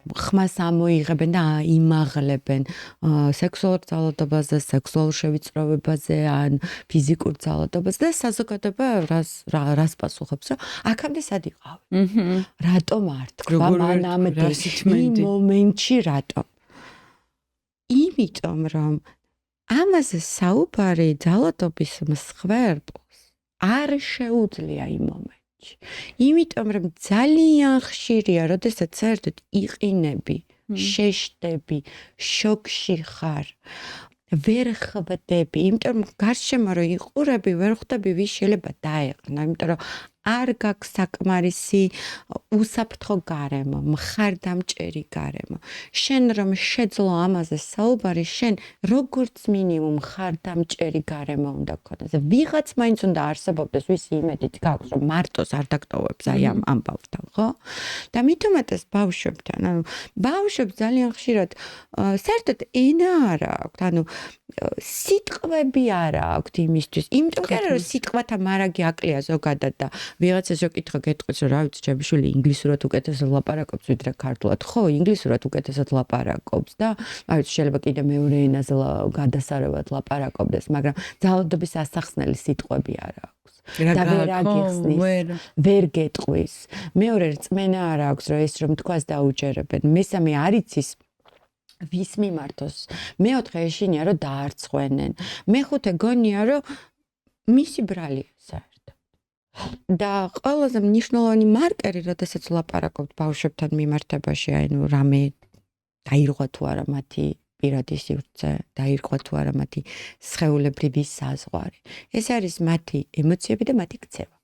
ხმას ამოიღებენ და იმაღლებენ სექსუალურ ძალადობაზე, სექსუალურ შევიწროვებაზე ან ფიზიკურ ძალადობაზე და საზოგადოება რას პასუხობს, რომ აქამდე სად იყავი? რატომ არ თქვა მანამდე იმ მომენტში რატომ? იმიტომ რომ ამაზე საუბარი ძალადობის მსხვერპლს არ შეუძლია იმ მომენტში. იმიტომ რომ ძალიან ხშირია, როდესაც საერთოდ იყინები, შეშტები, შოკში ხარ, ვერ ხვდები, იმიტომ რომ გარშემო რო იყურები, ვერ ხვდები ვის შეიძლება დაეყნა, იმიტომ რომ არ გაქვს საკმარისი უსაფრთხო გარემო, მხარდამჭერი გარემო. შენ რომ შეძლო ამაზე საუბარი, შენ როგორც მინიმუმ მხარდამჭერი გარემო უნდა გქონდეს. ვიღაც მაინც უნდა არსებობდეს, ვისი იმედით გაქვს, რომ მარტოს არ დაგტოვებს აი ამ ამბავთან, ხო? და მით უმეტეს ბავშვებთან, ანუ ბავშვებს ძალიან ხშირად საერთოდ ენა არ აქვს, ანუ სიტყვები არ აქვს იმისთვის. იმიტომ კი არა, რომ სიტყვათა მარაგი აკლია ზოგადად და ვიღაცას რო კითხო გეტყვის, რომ რა ვიცი, ჩემი შვილი ინგლისურად უკეთესად ლაპარაკობს ვიდრე ქართულად. ხო, ინგლისურად უკეთესად ლაპარაკობს და რა ვიცი, შეიძლება კიდე მეორე ენაზე გადასარევად ლაპარაკობდეს, მაგრამ ძალადობის ასახსნელი სიტყვები არ აქვს. და ვერ აგიხსნის, ვერ გეტყვის. მეორე რწმენა არ აქვს, რომ ეს რომ თქვას დაუჯერებენ. მესამე არ იცის ვის მიმართოს. მეოთხე ეშინია, რომ დაარცხვენენ. მეხუთე გონია, რომ მისი ბრალია საერთოდ. და ყველაზე მნიშვნელოვანი მარკერი, როდესაც ლაპარაკობთ ბავშვებთან მიმართებაში, აი ნუ რამე დაირღვა თუ არა მათი პირადი სივრცე, დაირღვა თუ არა მათი სხეულებრივი საზღვარი. ეს არის მათი ემოციები და მათი ქცევა.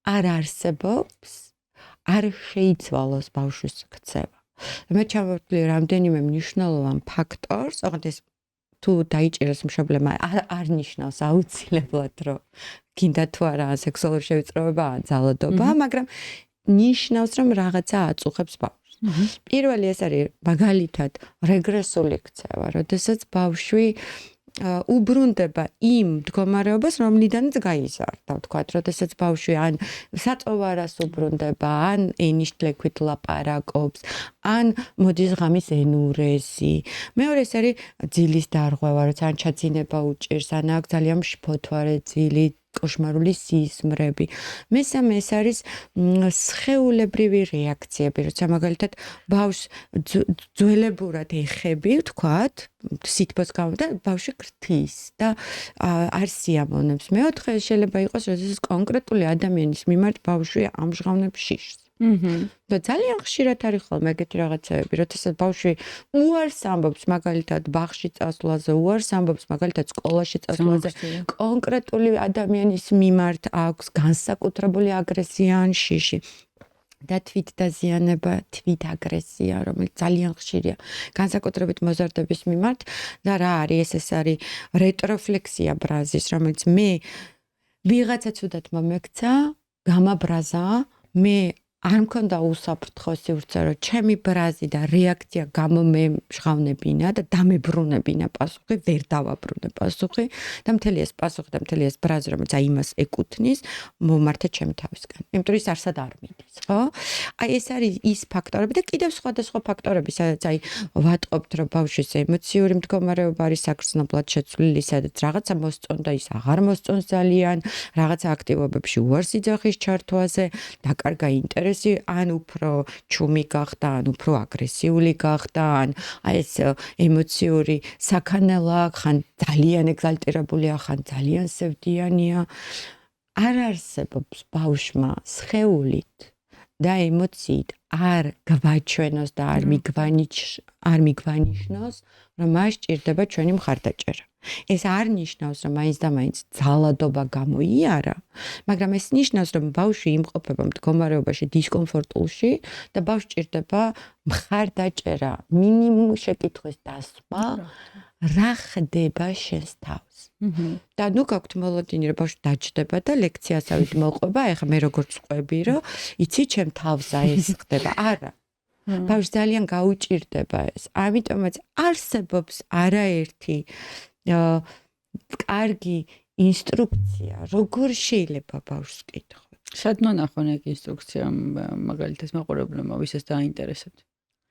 არ არსებობს, არ შეიცვალოს ბავშვის ქცევა. მე ჩავარდნი რამდენიმე მნიშვნელოვან ფაქტორს, ოღონდ თუ დაიჭიროს მშობლებმა, არ ნიშნავს აუცილებლად, რომ გინდა თუ არა სექსუალური შევიწროება, ძალადობა, მაგრამ ნიშნავს, რომ რაღაცა აწუხებს ბავშვს. პირველი ეს არის მაგალითად რეგრესული ქცევა, როდესაც ბავშვი უბრუნდება იმ მდგომარეობას, რომლიდანაც გაიზარდა, ვთქვათ, როდესაც ბავშვი ან საწოვარას უბრუნდება, ან ენის თლექვით ლაპარაკობს, ან მოდის ღამის ენურეზი. მეორე ეს არის ძილის დარღვევა, როცა ან ჩაძინება უჭირს, ან აქვს ძალიან მშფოთვარე ძილი, კოშმარული სიზმრები. მესამე ეს არის სხეულებრივი რეაქციები, როცა მაგალითად ბავშვს ძველებურად ეხები, ვთქვათ, სითბოს გამო და ბავშვი გრთის და არ სიამოვნებს. მეოთხე შეიძლება იყოს, როდესაც კონკრეტული ადამიანის მიმართ ბავშვი ამჟღავნებს შიშს. და ძალიან ხშირად არის ხოლმე ეგეთი რაღაცები, როდესაც ბავშვი უარს ამბობს მაგალითად ბაღში წასვლაზე, უარს ამბობს მაგალითად სკოლაში წასვლაზე, კონკრეტული ადამიანის მიმართ აქვს განსაკუთრებული აგრესია ან შიში. და თვითდაზიანება, თვითაგრესია, რომელიც ძალიან ხშირია განსაკუთრებით მოზარდების მიმართ და რა არის ეს არის რეტროფლექსია ბრაზის, რომელიც მე ვიღაცა ცუდად მომექცა, გამაბრაზა, მე არ მქონდა უსაფრთხო სივრცე, რომ ჩემი ბრაზი და რეაქცია გამომემჟღავნებინა და დამებრუნებინა პასუხი, ვერ დავაბრუნე პასუხი და მთელი ეს პასუხი და მთელი ეს ბრაზი, რომელიც აი იმას ეკუთვნის, მომართე ჩემი თავისგან. იმიტომ რომ ის არსად არ მიდის, ხო? აი ეს არის ის ფაქტორები და კიდევ სხვადასხვა ფაქტორები, სადაც აი ვატყობთ, რომ ბავშვის ემოციური მდგომარეობა არის საგრძნობლად შეცვლილი, სადაც რაღაცა მოსწონს და ის აღარ მოსწონს ძალიან, რაღაცა აქტივობებში უარს იძახის ჩართვაზე, დაკარგა ინტერესი ან უფრო ჩუმი გახდა, ან უფრო აგრესიული გახდა, ან აი ეს ემოციური საქანელა, ხან ძალიან ეგზალტირებულია, ხან ძალიან სევდიანია. არ არსებობს ბავშვმა სხეულით და ემოციით არ გვაჩვენოს და არ მიგვანიშნოს, რომ მას ჭირდება ჩვენი მხარდაჭერა. ეს არ ნიშნავს, რომ მაინც და მაინც ძალადობა გამოიარა, მაგრამ ეს ნიშნავს, რომ ბავშვი იმყოფება მდგომარეობაში დისკომფორტულში და ბავშვს ჭირდება მხარდაჭერა, მინიმუმ შეკითხვის დასმა, რა ხდება შენს თავს. და ნუ გაქვთ მოლოდინი, რომ ბავშვი დაჯდება და ლექციასავით მოყვება, ეხლა მე როგორც ვყვები, რომ იცი ჩემ თავსა ეს ხდება, არა. ბავშვს ძალიან გაუჭირდება ეს. ამიტომაც არსებობს არაერთი კარგი ინსტრუქცია, როგორ შეიძლება ბავშვს კითხოთ. სად მონახონ ეგ ინსტრუქცია მაგალითად მაყურებლებმა, ვისაც დაინტერესებთ?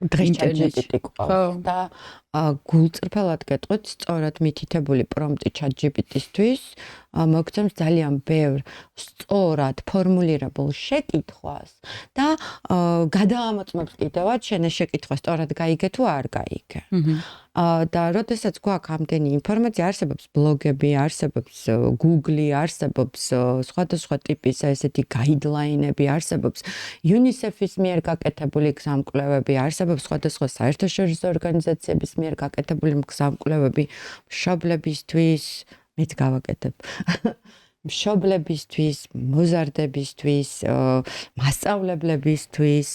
დღეს ChatGPT ყავს და გულწრფელად გეტყვით, სწორად მითითებული პრომპტი ChatGPT-ისთვის მოგცემს ძალიან ბევრ სწორად ფორმულირებულ შეკითხვას და გადაამოწმებს კიდევაც შენ ეს შეკითხვა სწორად გაიგე თუ არ გაიგე. და როდესაც გვაქვს ამდენი ინფორმაცია, არსებობს ბლოგები, არსებობს Google, არსებობს სხვადასხვა ტიპის ესეთი გაიდლაინები, არსებობს UNICEF-ის მიერ გაკეთებული გზამკვლევები, არსებობს სხვადასხვა საერთაშორისო ორგანიზაციების მიერ გაკეთებული გზამკვლევები, მშობლებისთვის, მეც გავაკეთებ. მშობლებისთვის, მოზარდებისთვის, მასწავლებლებისთვის,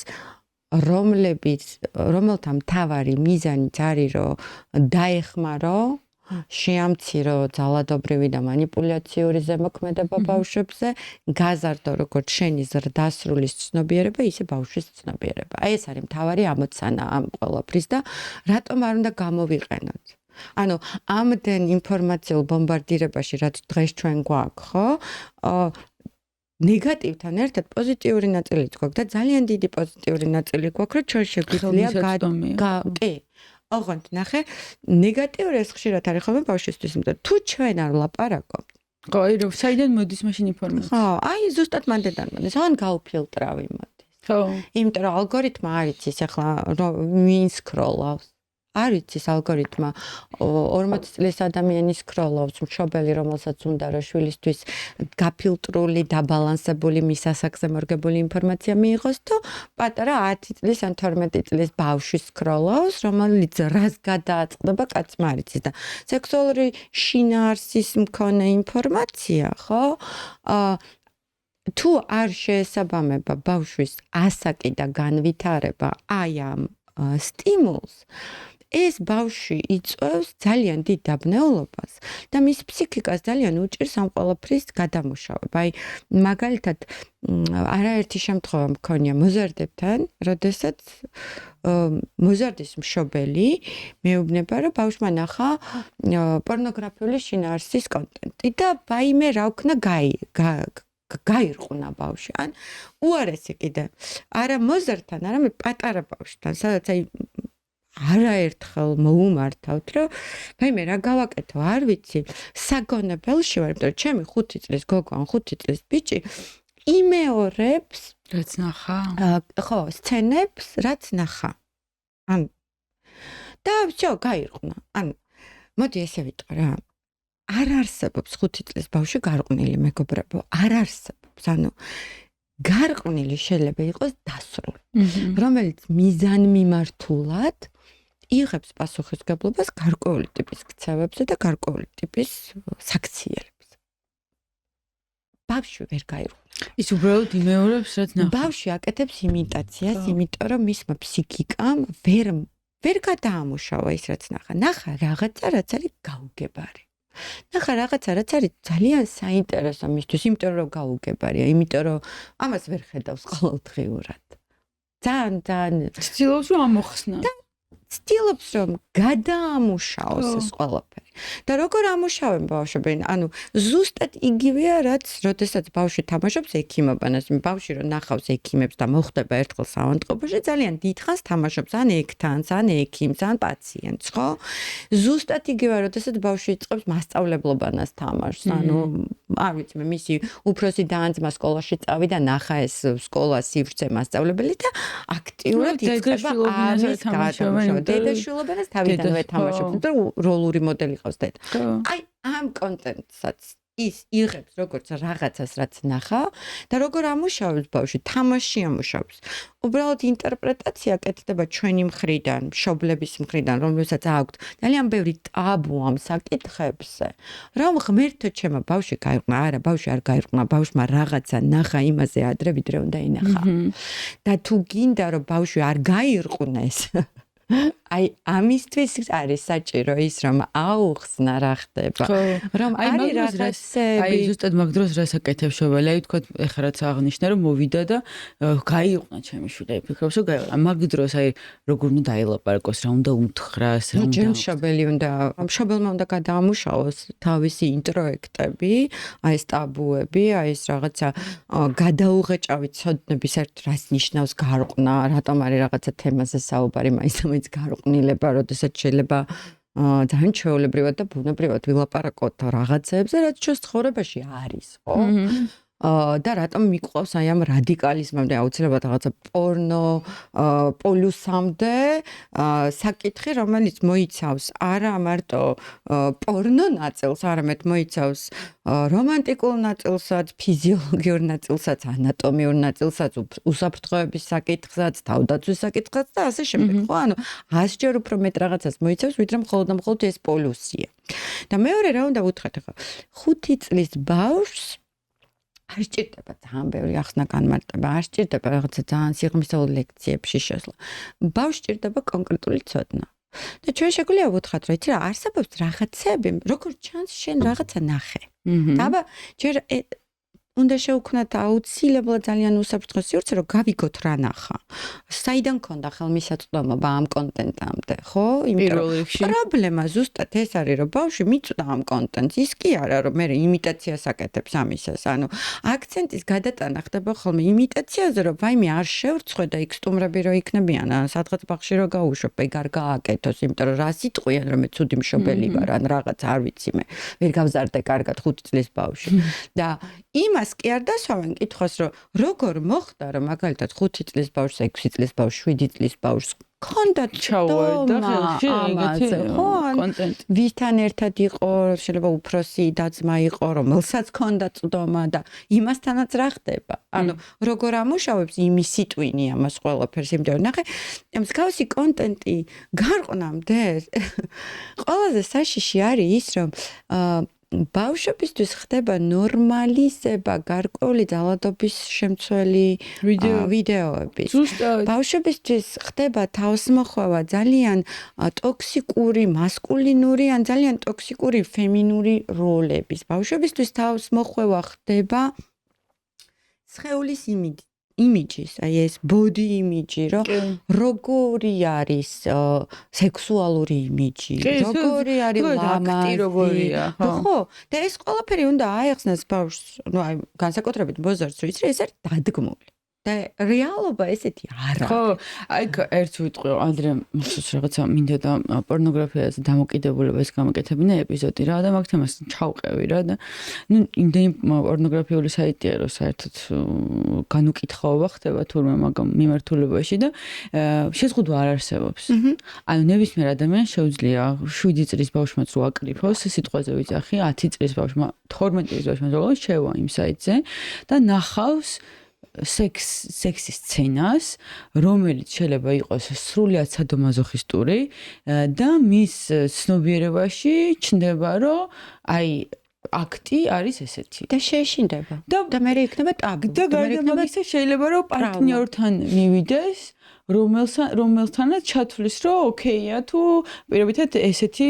რომელთა მთავარი მიზანიც არის, რომ დაეხმარო, შეამცირო ძალადობრივი და მანიპულაციური ზემოქმედება ბავშვებზე, გაზარდო როგორც შენი ზრდასრული ცნობიერება, ისე ბავშვის ცნობიერება. აი ეს არის მთავარი ამოცანა ამ ყველაფრის და რატომ არ უნდა გამოვიყენოთ? ანუ ამდენ ინფორმაციულ ბომბარდირებაში, რაც დღეს ჩვენ გვაქვს, ხო? ნეგატივთან ერთად პოზიტიური ნაწილიც გვაქვს და ძალიან დიდი პოზიტიური ნაწილი გვაქვს, რომ ჩვენ შეგვიძლია კი. ოღონდ ნახე, ნეგატიური ეს ხშირად არის ხოლმე ბავშვისთვის, იმიტომ თუ ჩვენ არ ვლაპარაკობთ. ხო, აი რომ საიდან მოდის მაშინ ინფორმაცია? ხო, აი ზუსტად მანდედან მოდის, ან გავფილტრავი მოდის. ხო. იმიტომ რომ ალგორითმა არ იცის ახლა ვინ სკროლავს. არ იცის ალგორითმა 40 წლის ადამიანი სკროლავს, მშობელი რომელსაც უნდა რომ შვილისთვის გაფილტრული, დაბალანსებული, მის ასაკზე მორგებული ინფორმაცია მიიღოს, თუ პატარა 10 წლის ან 12 წლის ბავშვი სკროლავს, რომელიც რას გადააწყდება, კაცმა არ იცის და სექსუალური შინაარსის მქონე ინფორმაცია, ხო? თუ არ შეესაბამება ბავშვის ასაკი და განვითარება აი ამ სტიმულს, ეს ბავშვი იწვევს ძალიან დიდ დაბნეულობას და მის ფსიქიკას ძალიან უჭირს ამ ყველაფრის გადამუშავება. აი, მაგალითად, არაერთი შემთხვევა მქონია მოზარდებთან, როდესაც მოზარდის მშობელი მეუბნება, რომ ბავშვმა ნახა პორნოგრაფიული შინაარსის კონტენტი და ვაიმე რა ვქნა გაირყუნა ბავშვი. ან უარესი კიდე არა მოზარდთან, არამედ პატარა ბავშვთან, სადაც აი არაერთხელ მოუმართავთ, რომ მე რა გავაკეთო, არ ვიცი, საგონებელში ვარ, იმიტომ რომ ჩემი 5 წლის გოგო ან 5 წლის ბიჭი იმეორებს რაც ნახა. ხო, სცენებს, რაც ნახა. ან და всё, გაირყვნა. ან მოდი ესე ვიტყვი რა. არ არსებობს 5 წლის ბავშვი გარყვნილი, მეგობრებო, არ არსებობს. ანუ გარყვნილი შეიძლება იყოს დასრული, რომელიც მიზანმიმართულად იღებს პასუხისგებლობას გარკვეული ტიპის ქცევებზე და გარკვეული ტიპის საქციელებზე. ბავშვი ვერ გაირღვნა. ის უბრალოდ იმეორებს, რაც ნახა. ბავშვი აკეთებს იმიტაციას, იმიტომ რომ მისმა ფსიქიკამ ვერ გადაამუშავა ის, რაც ნახა. ნახა რაღაცა, რაც არის გაუგებარი. ნახა რაღაცა, რაც არის ძალიან საინტერესო მისთვის, იმიტომ რომ გაუგებარია, იმიტომ რომ ამას ვერ ხედავს ყოველდღიურად. ძალიან ცდილობს რომ ამოხსნა. ცდილობს რომ გადაამუშაოს ეს ყველაფერი. და როგორ ამუშავენ ბავშვები? ანუ ზუსტად იგივეა, რაც როდესაც ბავშვი თამაშობს ექიმობანას. ბავშვი რომ ნახავს ექიმებს და მოხდება ერთხელ საავადმყოფოში, ძალიან დიდხანს თამაშობს ან ექთანს, ან ექიმს, ან პაციენტს, ხო? ზუსტად იგივეა, როდესაც ბავშვი იწყებს მასწავლებლობანას თამაშს. ანუ არ ვიცი, მისი უფროსი დაანძმა სკოლაში წავიდა, ნახა ეს სკოლა სივრცე მასწავლებელი და აქტიურად იწყება ამის გადამუშავება. დედაშვილობანას თავიდანვე თამაშობს, იმიტომ რომ როლური მოდელი ყავს დედა. აი ამ კონტენტსაც ის იღებს როგორც რაღაცას, რაც ნახა და როგორ ამუშავებს ბავშვი, თამაში ამუშავებს. უბრალოდ ინტერპრეტაცია კეთდება ჩვენი მხრიდან, მშობლების მხრიდან, რომელსაც აქვთ ძალიან ბევრი ტაბუ ამ საკითხებზე, რომ ღმერთო ჩემო ბავშვი გაირყვნა, არა, ბავშვი არ გაირყვნა, ბავშვმა რაღაცა ნახა იმაზე ადრე ვიდრე უნდა ინახა. და თუ გინდა რომ ბავშვი არ გაირყვნეს, აი ამისთვის არის საჭირო ის რომ აუხსნა რა ხდება რომ არის რაღაცები აი ზუსტად მაგ დროს რას აკეთებს შობელი აი თქვა ეხლა რაც აღნიშნა რომ მოვიდა და გაიყვნა ჩემი შვილი ფიქრობს რომ გაიყვნა მაგ დროს აი როგორ უნდა დაელაპარაკოს რა უნდა უთხრას რა უნდა მშობელმა უნდა გადაამუშავოს თავისი ინტროექტები აი ეს ტაბუები აი ეს რაღაცა გადაუღეჭავი ცოდნების ერთ რას ნიშნავს გარყნა რატომ არის რაღაცა თემაზე საუბარი მაინც გარყვნილება, როდესაც შეიძლება ძალიან ჩვეულებრივად და ბუნებრივად ვილაპარაკოთ რაღაცებზე, რაც ჩვენს ცხოვრებაში არის, ხო? და რატომ მიყვავს აი ამ რადიკალიზმამდე აუცილებლად რაღაცა პორნო პოლუსამდე საკითხი, რომელიც მოიცავს არა მარტო პორნო ნაწილს, არამედ მოიცავს რომანტიკულ ნაწილსაც, ფიზიოლოგიურ ნაწილსაც, ანატომიურ ნაწილსაც, უსაფრთხოების საკითხსაც, თავდაცვის საკითხსაც და ასე შემდეგ, ხო? ანუ 100-ჯერ უფრო მეტ რაღაცას მოიცავს, ვიდრე მხოლოდ ეს პოლუსია. და მეორე რა უნდა ვუთხრათ ახლა? 5 წლის ბავშვს არ სჭირდება ძალიან ბევრი ახსნა განმარტება, არ სჭირდება რაღაცა ძალიან სიღრმისეულ ლექციებში შესვლა. ბავშვს სჭირდება კონკრეტული ცოდნა. და ჩვენ შეგვიძლია ვუთხრათ, რომ იცი რა, არსებობს რაღაცები, როგორც ჩანს, შენ რაღაცა ნახე. და აბა ჯერ უნდა შევქმნათ აუცილებლად ძალიან უსაფრთხო სივრცე, რომ გავიგოთ რა ნახა. საიდან ქონდა ხელმისაწვდომობა ამ კონტენტამდე, ხო? იმიტომ რომ პრობლემა ზუსტად ეს არის, რომ ბავშვი მიწვდა ამ კონტენტს. ის კი არა, რომ მე იმიტაციას აკეთებს ამისას. ანუ აქცენტის გადატანა ხდება ხოლმე იმიტაციაზე, რომ ვაიმე არ შევრცხვე და იქ სტუმრები რო იქნებიან, ან სადღაც ბაღში რო გაუშვებ, ეგ არ გააკეთოს, იმიტომ რომ რა სიტყვიან, რომ მე ცუდი მშობელი ვარ, ან რაღაც არ ვიცი მე. ვერ გავზარდე კარგად 5 წლის ბავშვი. და იმას კი არ დასვავენ კითხვას, რომ როგორ მოხდა, რომ მაგალითად 5 წლის ბავშვს, 6 წლის ბავშვს, 7 წლის ბავშვს ქონდა ჩავარდა ხელში ეგეთი კონტენტი. ვისთან ერთად იყო, შეიძლება უფროსი და-ძმა იყო, რომელსაც ქონდა წვდომა და იმასთანაც რა ხდება. ანუ როგორ ამუშავებს იმის სიტყვინი ამას ყველაფერს, იმიტომ რომ ნახე, მსგავსი კონტენტი გარყვნამდე ყველაზე საშიში არის ის, რომ ბავშვებისთვის ხდება ნორმალიზება გარკვეული ძალადობის შემცველი ვიდეოები. ბავშვებისთვის ხდება თავსმოხვევა ძალიან ტოქსიკური მასკულინური ან ძალიან ტოქსიკური ფემინური როლების. ბავშვებისთვის თავსმოხვევა ხდება სხეულის იმიჯის, აი ეს body image, რომ როგორი არის სექსუალური იმიჯი, როგორი არის ლამაზი, როგორია, ხო? და ეს ყველაფერი უნდა აეხსნას ბავშვს, ну, აი, განსაკუთრებით ბოზარს, რომ იცი, ეს არის დადგმული. და რეალობა ესეთი არ არის. ხო, აი ერთ ვიტყვი, ადრე რაღაცა მინდა და პორნოგრაფიაზე დამოკიდებულებას გამოკეთებინა ეპიზოდი რა და მაგ თემას ჩავყევი რა და ნუ იმდენი პორნოგრაფიული საიტია რომ საერთოდ განუკითხაობა ხდება თურმე მაგ მიმართულებაში და შეზღუდვა არ არსებობს. ანუ ნებისმიერ ადამიანს შეუძლია 7 წლის ბავშვმაც რო აკრიფოს სიტყვაზე ვიძახი 10 წლის ბავშვმა 12 წლის ბავშვმა რო შევა იმ საიტზე და ნახავს სექსის სცენას, რომელიც შეიძლება იყოს სრულიად სადომაზოხისტური და მის ცნობიერებაში ჩნდება, რომ აი აქტი არის ესეთი. და შეეშინდება. და მე იქნება ტაბუ. და გარდა მაგისა შეიძლება რომ პარტნიორთან მივიდეს, რომელთანაც ჩათვლის, რომ ოკეია თუ პირობითად ესეთი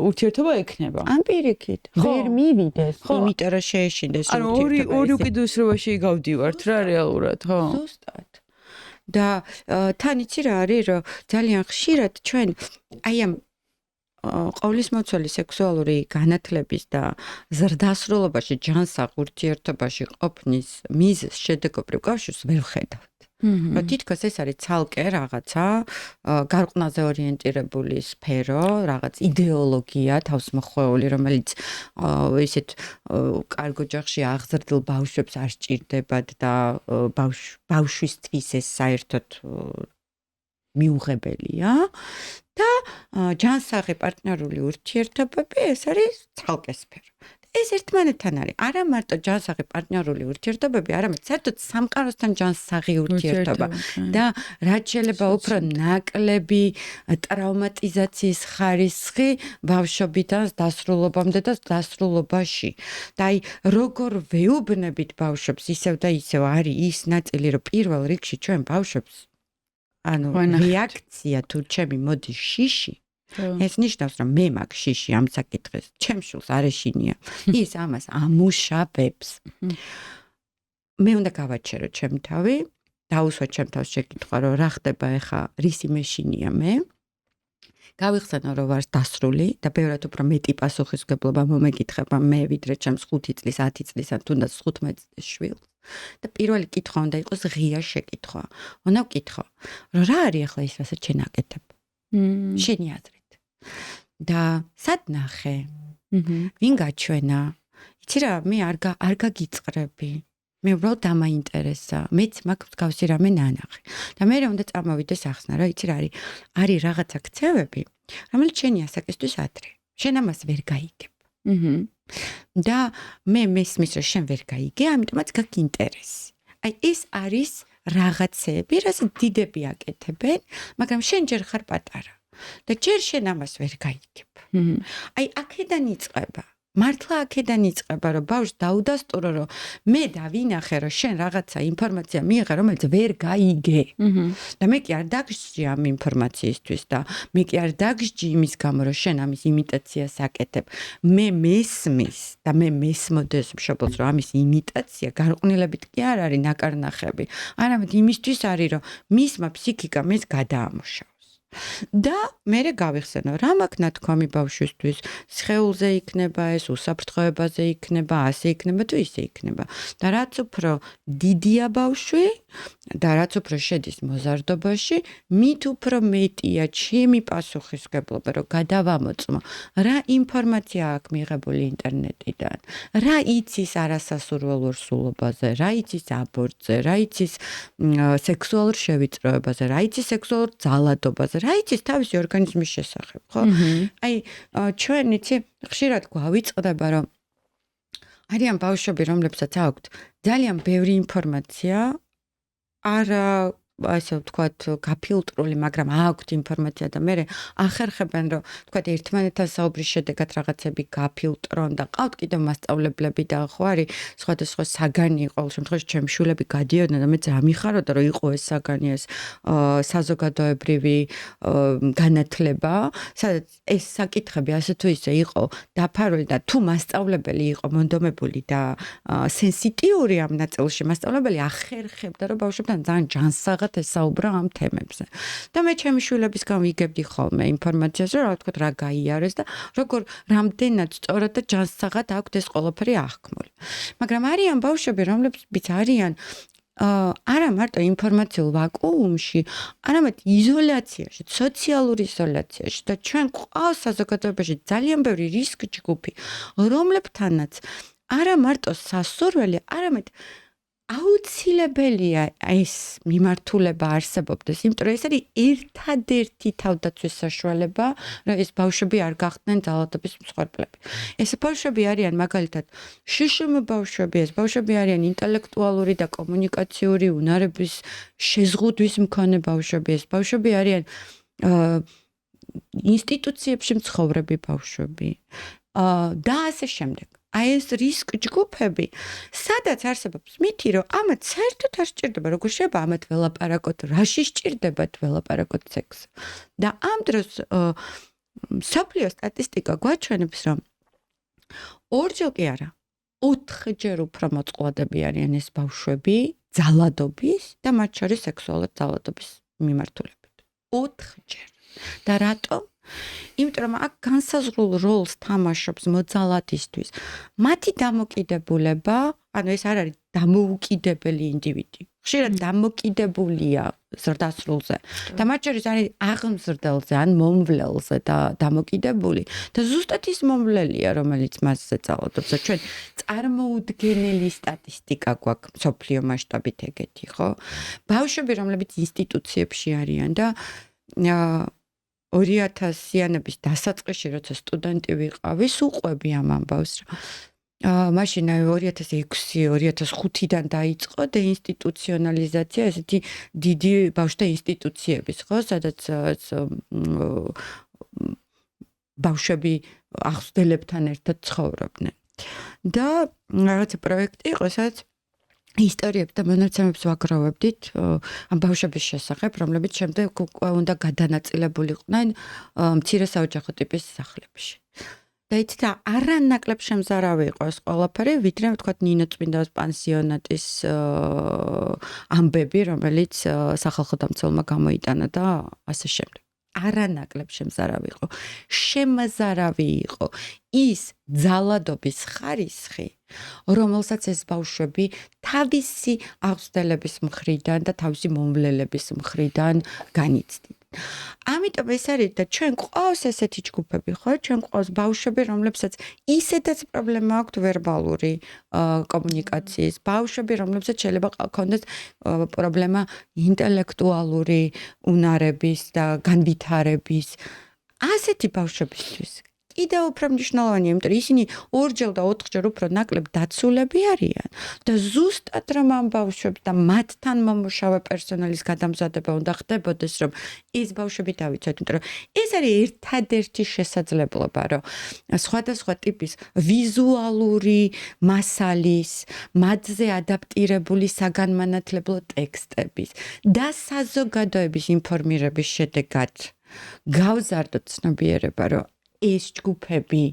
ურთიერთობა ექნება. ან პირიქით, ვერ მივიდეს, იმიტომ რომ შეეშინდეს ურთიერთობა. ორი უკიდურესობაში გავდივართ რა რეალურად, ხო? ზუსტად. და თან იცი რა არის, რომ ძალიან ხშირად ჩვენ აი ამ ყოვლისმოცველი სექსუალური განათლების და ზრდასრულობაში ჯანსაღ ურთიერთობაში ყოფნის მიზეზ შედეგობრივ კავშირს ვერ ვხედავთ. რომ თითქოს ეს არის ცალკე რაღაცა გარყვნაზე ორიენტირებული სფერო, რაღაც იდეოლოგია თავსმოხვეული, რომელიც ისეთ კარგ ოჯახში აღზრდილ ბავშვებს არ სჭირდებათ და ბავშვისთვის ეს საერთოდ მიუღებელია და ჯანსაღი პარტნიორული ურთიერთობები ეს არის ცალკე სფერო. ეს ერთმანეთთან არის. არა მარტო ჯანსაღი პარტნიორული ურთიერთობები, არამედ საერთოდ სამყაროსთან ჯანსაღი ურთიერთობა და რაც შეიძლება უფრო ნაკლები ტრავმატიზაციის ხარისხი ბავშვობიდან დასრულობამდე და დასრულობაში. და აი როგორ ვეუბნებით ბავშვებს ისევ და ისევ არის ის ნაწილი, რომ პირველ რიგში ჩვენ ბავშვებს ანუ რეაქცია თუ ჩემი მოდი შიში ეს ნიშნავს, რომ მე მაგ შიში ამ საკითხეს, ჩემს შულს არ ეშინია. ის ამას ამუშავებს. მე უნდა გავაჩერო ჩემ თავი, დაუსვა ჩემ თავს შეკითხვა, რომ რა ხდება ახლა, რისი მეშინია მე. გავიხსენო, რომ ვარ დასრული და ბევრად უფრო მეტი პასუხისმგებლობა მომეკითხება მე, ვიდრე ჩემს 5 წლის, 10 წლის ან თუნდაც 15 წლის შვილს. და პირველი კითხვა უნდა იყოს ღია შეკითხვა. უნდა ვკითხო, რომ რა არის ახლა ის, რასაც შენ აკეთებ? შენი აზრით. და სად ნახე? ვინ გაჩვენა? იცი რა, მე არ გაგიწყრები. მე უბრალოდ დამაინტერესა. მეც მაგ მსგავსი რამე ნანახი. და მე უნდა წამოვიდეს ახსნა, რა იცი რა არის რაღაცა ქცევები, რომელიც შენი ასაკისთვის ადრე. შენ ამას ვერ გაიგებ. და მე მესმის, რომ შენ ვერ გაიგე, ამიტომაც გაქვს ინტერესი. აი ეს არის რაღაცები, რასაც დიდები აკეთებენ, მაგრამ შენ ჯერ ხარ პატარა. და ჯერ შენ ამას ვერ გაიგებ. აი აქედან იწყება. მართლა აქედან იწყება, რომ ბავშვს დაუდასტურო, რომ მე დავინახე, რომ შენ რაღაცა ინფორმაცია მიიღე, რომელიც ვერ გაიგე. და მე კი არ დაგსჯი ამ ინფორმაციისთვის და მე კი არ დაგსჯი იმის გამო, რომ შენ ამის იმიტაციას აკეთებ. მე მესმის და მე მესმოდეს მშობელს, რომ ამის იმიტაცია გარყვნილებით კი არ არის ნაკარნახები. არამედ იმისთვის არის, რომ მისმა ფსიქიკამ ეს გადაამუშავოს. და მე გავიხსენო, რა მაქვს ნათქვამი ბავშვისთვის, სხეულზე იქნება ეს, უსაფრთხოებაზე იქნება, ასე იქნება თუ ისე იქნება. და რაც უფრო დიდია ბავშვი და რაც უფრო შედის მოზარდობაში, მით უფრო მეტია ჩემი პასუხისმგებლობა, რომ გადავამოწმო, რა ინფორმაცია აქვს მიღებული ინტერნეტიდან, რა იცის არასასურველურ სულობაზე, რა იცის აბორტზე, რა იცის სექსუალურ შევიწროებაზე, რა იცის სექსუალურ ძალადობაზე, რა იცის თავისი ორგანიზმის შესახებ, ხო? აი, ჩვენ იცი, ხშირად გვავიწყდება, რომ არიან ბავშვები, რომლებსაც აქვთ ძალიან ბევრი ინფორმაცია, არა ასე ვთქვათ, გაფილტრული, მაგრამ აქვთ ინფორმაცია და მე ახერხებენ, რომ ვთქვათ, ერთმანეთთან საუბრის შედეგად რაღაცები გაფილტრონ და ყავთ კიდევ მასწავლებლები და ხო არის სხვადასხვა საგანი, ყოველ შემთხვევაში ჩემი შვილები გადიოდნენ და მეც ამიხაროდა, რომ იყო ეს საგანი, ეს საზოგადოებრივი განათლება, სადაც ეს საკითხები ასე თუ ისე იყო დაფარული და თუ მასწავლებელი იყო მონდომებული და სენსიტიური ამ ნაწილში, მასწავლებელი ახერხებდა, რომ ბავშვებთან ძალიან ჯანსაღად ესაუბრა ამ თემებზე. და მე ჩემი შვილებისგან ვიგებდი ხოლმე ინფორმაციას, რომ რა ვთქვათ, რა გაიარეს და როგორ რამდენად სწორად და ჯანსაღად აქვთ ეს ყველაფერი აღქმული. მაგრამ არიან ბავშვები, რომლებიც არიან არა მარტო ინფორმაციულ ვაკუუმში, არამედ იზოლაციაში, სოციალურ იზოლაციაში და ჩვენ ყავს საზოგადოებაში ძალიან ბევრი რისკ ჯგუფი, რომლებთანაც არა მარტო სასურველი, არამედ აუცილებელია ეს მიმართულება არსებობდეს, იმიტომ რომ ეს არის ერთადერთი თავდაცვის საშუალება, რომ ეს ბავშვები არ გახდნენ ძალადობის მსხვერპლები. ეს ბავშვები არიან მაგალითად შშმ ბავშვები, ეს ბავშვები არიან ინტელექტუალური და კომუნიკაციური უნარების შეზღუდვის მქონე ბავშვები, ეს ბავშვები არიან ინსტიტუციებში მცხოვრები ბავშვები და ასე შემდეგ. აი ეს რისკ ჯგუფები, სადაც არსებობს მითი, რომ ამათ საერთოდ არ სჭირდება, როგორ შეიძლება ამათ ველაპარაკოთ, რაში სჭირდებათ ველაპარაკოთ სექსზე. და ამ დროს მსოფლიო სტატისტიკა გვაჩვენებს, რომ ორჯერ კი არა, 4ჯერ უფრო მოწყვლადები არიან ეს ბავშვები ძალადობის და მათ შორის სექსუალურად ძალადობის მიმართულებით. 4ჯერ. და რატომ? იმიტომ რომ აქ განსაზღვრულ როლს თამაშობს მოძალადისთვის მათი დამოკიდებულება, ანუ ეს არ არის დამოუკიდებელი ინდივიდი. ხშირად დამოკიდებულია ზრდასრულზე და მათ შორის არის აღმზრდელზე ან მომვლელზე და დამოკიდებული და ზუსტად ის მომვლელია, რომელიც მასზე ძალადობს. ჩვენ წარმოუდგენელი სტატისტიკა გვაქვს მსოფლიო მასშტაბით ეგეთი, ხო? ბავშვები, რომლებიც ინსტიტუციებში არიან და 2000-იანების დასაწყისში, როცა სტუდენტი ვიყავი, უყვები ამ ამბავს, რომ მაშინ 2006-2005-დან დაიწყო დეინსტიტუციონალიზაცია, ესეთი დიდი ბავშვთა ინსტიტუციების, ხო, სადაც ბავშვები აღზრდებლებთან ერთად ცხოვრობდნენ. და რაღაცა პროექტი იყო, სადაც ისტორიებს და მონაცემებს ვაგროვებდით ამ ბავშვების შესახებ, რომლებიც შემდეგ უკვე უნდა გადანაწილებულიყვნენ მცირე საოჯახო ტიპის სახლებში. და იცით, არანაკლებ შემზარავი იყო ეს ყველაფერი, ვიდრე ვთქვათ ნინო წმინდაოს პანსიონატის ამბები, რომელიც სახალხო დამცველმა გამოიტანა და ასე შემდეგ. არანაკლებ შემზარავი იყო. შემზარავი იყო ის ძალადობის ხარისხი, რომელსაც ეს ბავშვები თავისი აღზრდელების მხრიდან და თავისი მომვლელების მხრიდან განიცდით. ამიტომ ეს არის და ჩვენ ყავს ესეთი ჯგუფები, ხო? ჩვენ ყავს ბავშვები, რომლებსაც ისედაც პრობლემა აქვთ ვერბალური კომუნიკაციის, ბავშვები, რომლებსაც შეიძლება ჰქონდეს პრობლემა ინტელექტუალური უნარების და განვითარების. ასეთი ბავშვებისთვის კიდევ უფრო მნიშვნელოვანია, იმიტომ რომ ისინი 2ჯერ და 4ჯერ უფრო ნაკლებ დაცულები არიან და ზუსტად რომ ამ ბავშვებს და მათთან მომუშავე პერსონალის გადამზადება უნდა ხდებოდეს, რომ ეს ბავშვები დავიცვათ, იმიტომ რომ ეს არის ერთადერთი შესაძლებლობა, რომ სხვადასხვა ტიპის ვიზუალური მასალის, მათზე ადაპტირებული საგანმანათლებლო ტექსტების და საზოგადოების ინფორმირების შედეგად გავზარდოთ ცნობიერება, რომ ეს ჯგუფები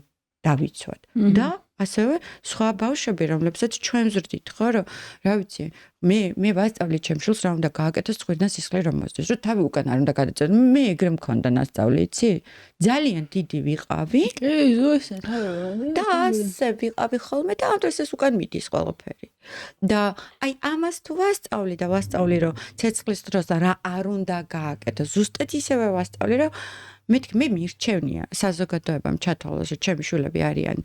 დავიცვათ და ასევე სხვა ბავშვები, რომლებსაც ჩვენ ვზრდით, ხო, რომ რა ვიცი, მე ვასწავლი ჩემს შვილს რა უნდა გააკეთოს წვრიდან სისხლი რომ მოსდეს, რომ თავი უკან არ უნდა გადაწევოს. მე ეგრე მქონდა ნასწავლი, იცი? ძალიან დიდი ვიყავი. კი, ზუსტად, და ასე ვიყავი ხოლმე და ამ დროს ეს უკან მიდის ყველაფერი. და აი ამას თუ ვასწავლი, რომ ცეცხლის დროს რა არ უნდა გააკეთოს, ზუსტად ისევე ვასწავლი, რომ მე მირჩევნია საზოგადოებამ ჩათვალოს, რომ ჩემი შვილები არიან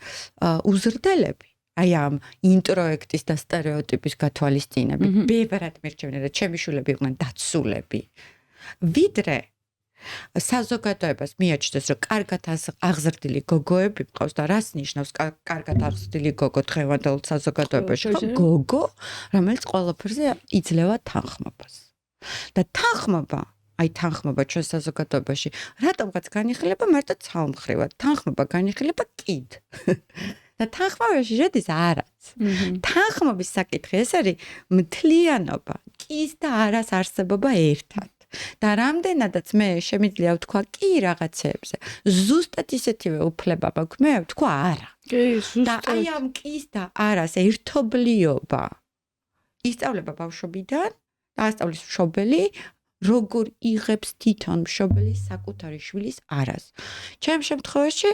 უზრდელები. აი ამ ინტროექტის და სტერეოტიპის გათვალისწინებით. ბევრად მირჩევნია, რომ ჩემი შვილები იყვნენ დაცულები. ვიდრე საზოგადოებას მიაჩნდეს, რომ კარგად აღზრდილი გოგოები მყავს და რას ნიშნავს კარგად აღზრდილი გოგო დღევანდელ საზოგადოებაში? გოგო, რომელიც ყველაფერზე იძლევა თანხმობას. და თანხმობა ჩვენ საზოგადოებაში რატომღაც განიხილება მარტო ცალმხრივად. თანხმობა განიხილება კიდ. და თანხმობაში შედის არაც. თანხმობის საკითხი ეს არის მთლიანობა, კის და არას არსებობა ერთად. და რამდენადაც მე შემიძლია ვთქვა კი რაღაცეებზე, ზუსტად ისეთივე უფლება მაქვს მე ვთქვა არა. კი, ზუსტად. და აი ამ კის და არას ერთობლიობა ისწავლება ბავშვობიდან და ასწავლის მშობელი, როგორ იღებს თვითონ მშობელი საკუთარი შვილის არას. ჩემ შემთხვევაში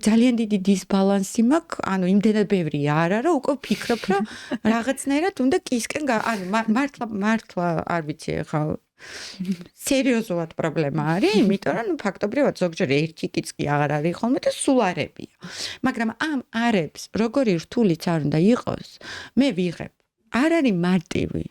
ძალიან დიდი დისბალანსი მაქვს, ანუ იმდენად ბევრი არა, რომ უკვე ვფიქრობ, რომ რაღაცნაირად უნდა კისკენ ანუ მართლა არ ვიცი ახლა სერიოზულად პრობლემა არის, იმიტომ რომ ფაქტობრივად ზოგჯერ ერთი კიცკი აღარ არის ხოლმე და სულ არებია. მაგრამ ამ არებს როგორი რთულიც არ უნდა იყოს, მე ვიღებ. არ არის მარტივი.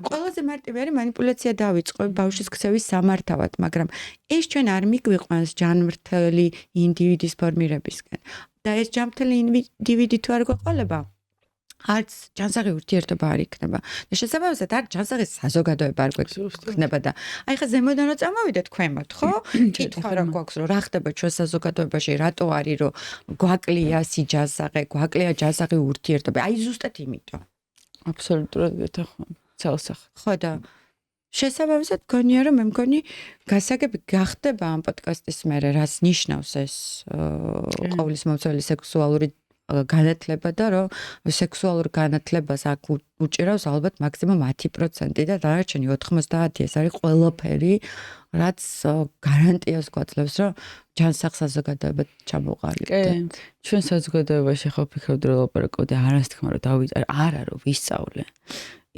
ყველაზე მარტივი არის მანიპულაცია დავიწყო ბავშვის ქცევის სამართავად, მაგრამ ეს ჩვენ არ მიგვიყვანს ჯანმრთელი ინდივიდის ფორმირებისკენ. და ეს ჯანმრთელი ინდივიდი თუ არ გვეყოლება, არც ჯანსაღი ურთიერთობა არ იქნება. და შესაბამისად არ ჯანსაღი საზოგადოება არ გვექნება და აი ხა ზემოდან რომ წამოვიდეთ ქვემოთ, ხო? კითხვა რა გვაქვს, რომ რა ხდება ჩვენ საზოგადოებაში, რატო არის რომ გვაკლია სიჯანსაღე, გვაკლია ჯანსაღი ურთიერთობა. აი ზუსტად იმიტომ. აბსოლუტურად გეთახმა. ცალსახ. ხო და შესაბამისად გონია რომ მე მგონი გასაგები გახდება ამ პოდკასტის მერე რას ნიშნავს ეს ყოვლისმომცველი სექსუალური განათლება და რომ სექსუალურ განათლებას აქ უჭირავს ალბათ მაქსიმუმ 10% და დანარჩენი 90 ეს არის ყველაფერი რაც გარანტიას გვაძლევს რომ ჯანსაღ საზოგადოებად ჩამოვყალიბდეთ. ჩვენ საზოგადოებაში ხო ვფიქრობთ რომ ლაპარაკობდი არას თქმა რომ დავიწყე არა რომ ვისწავლე.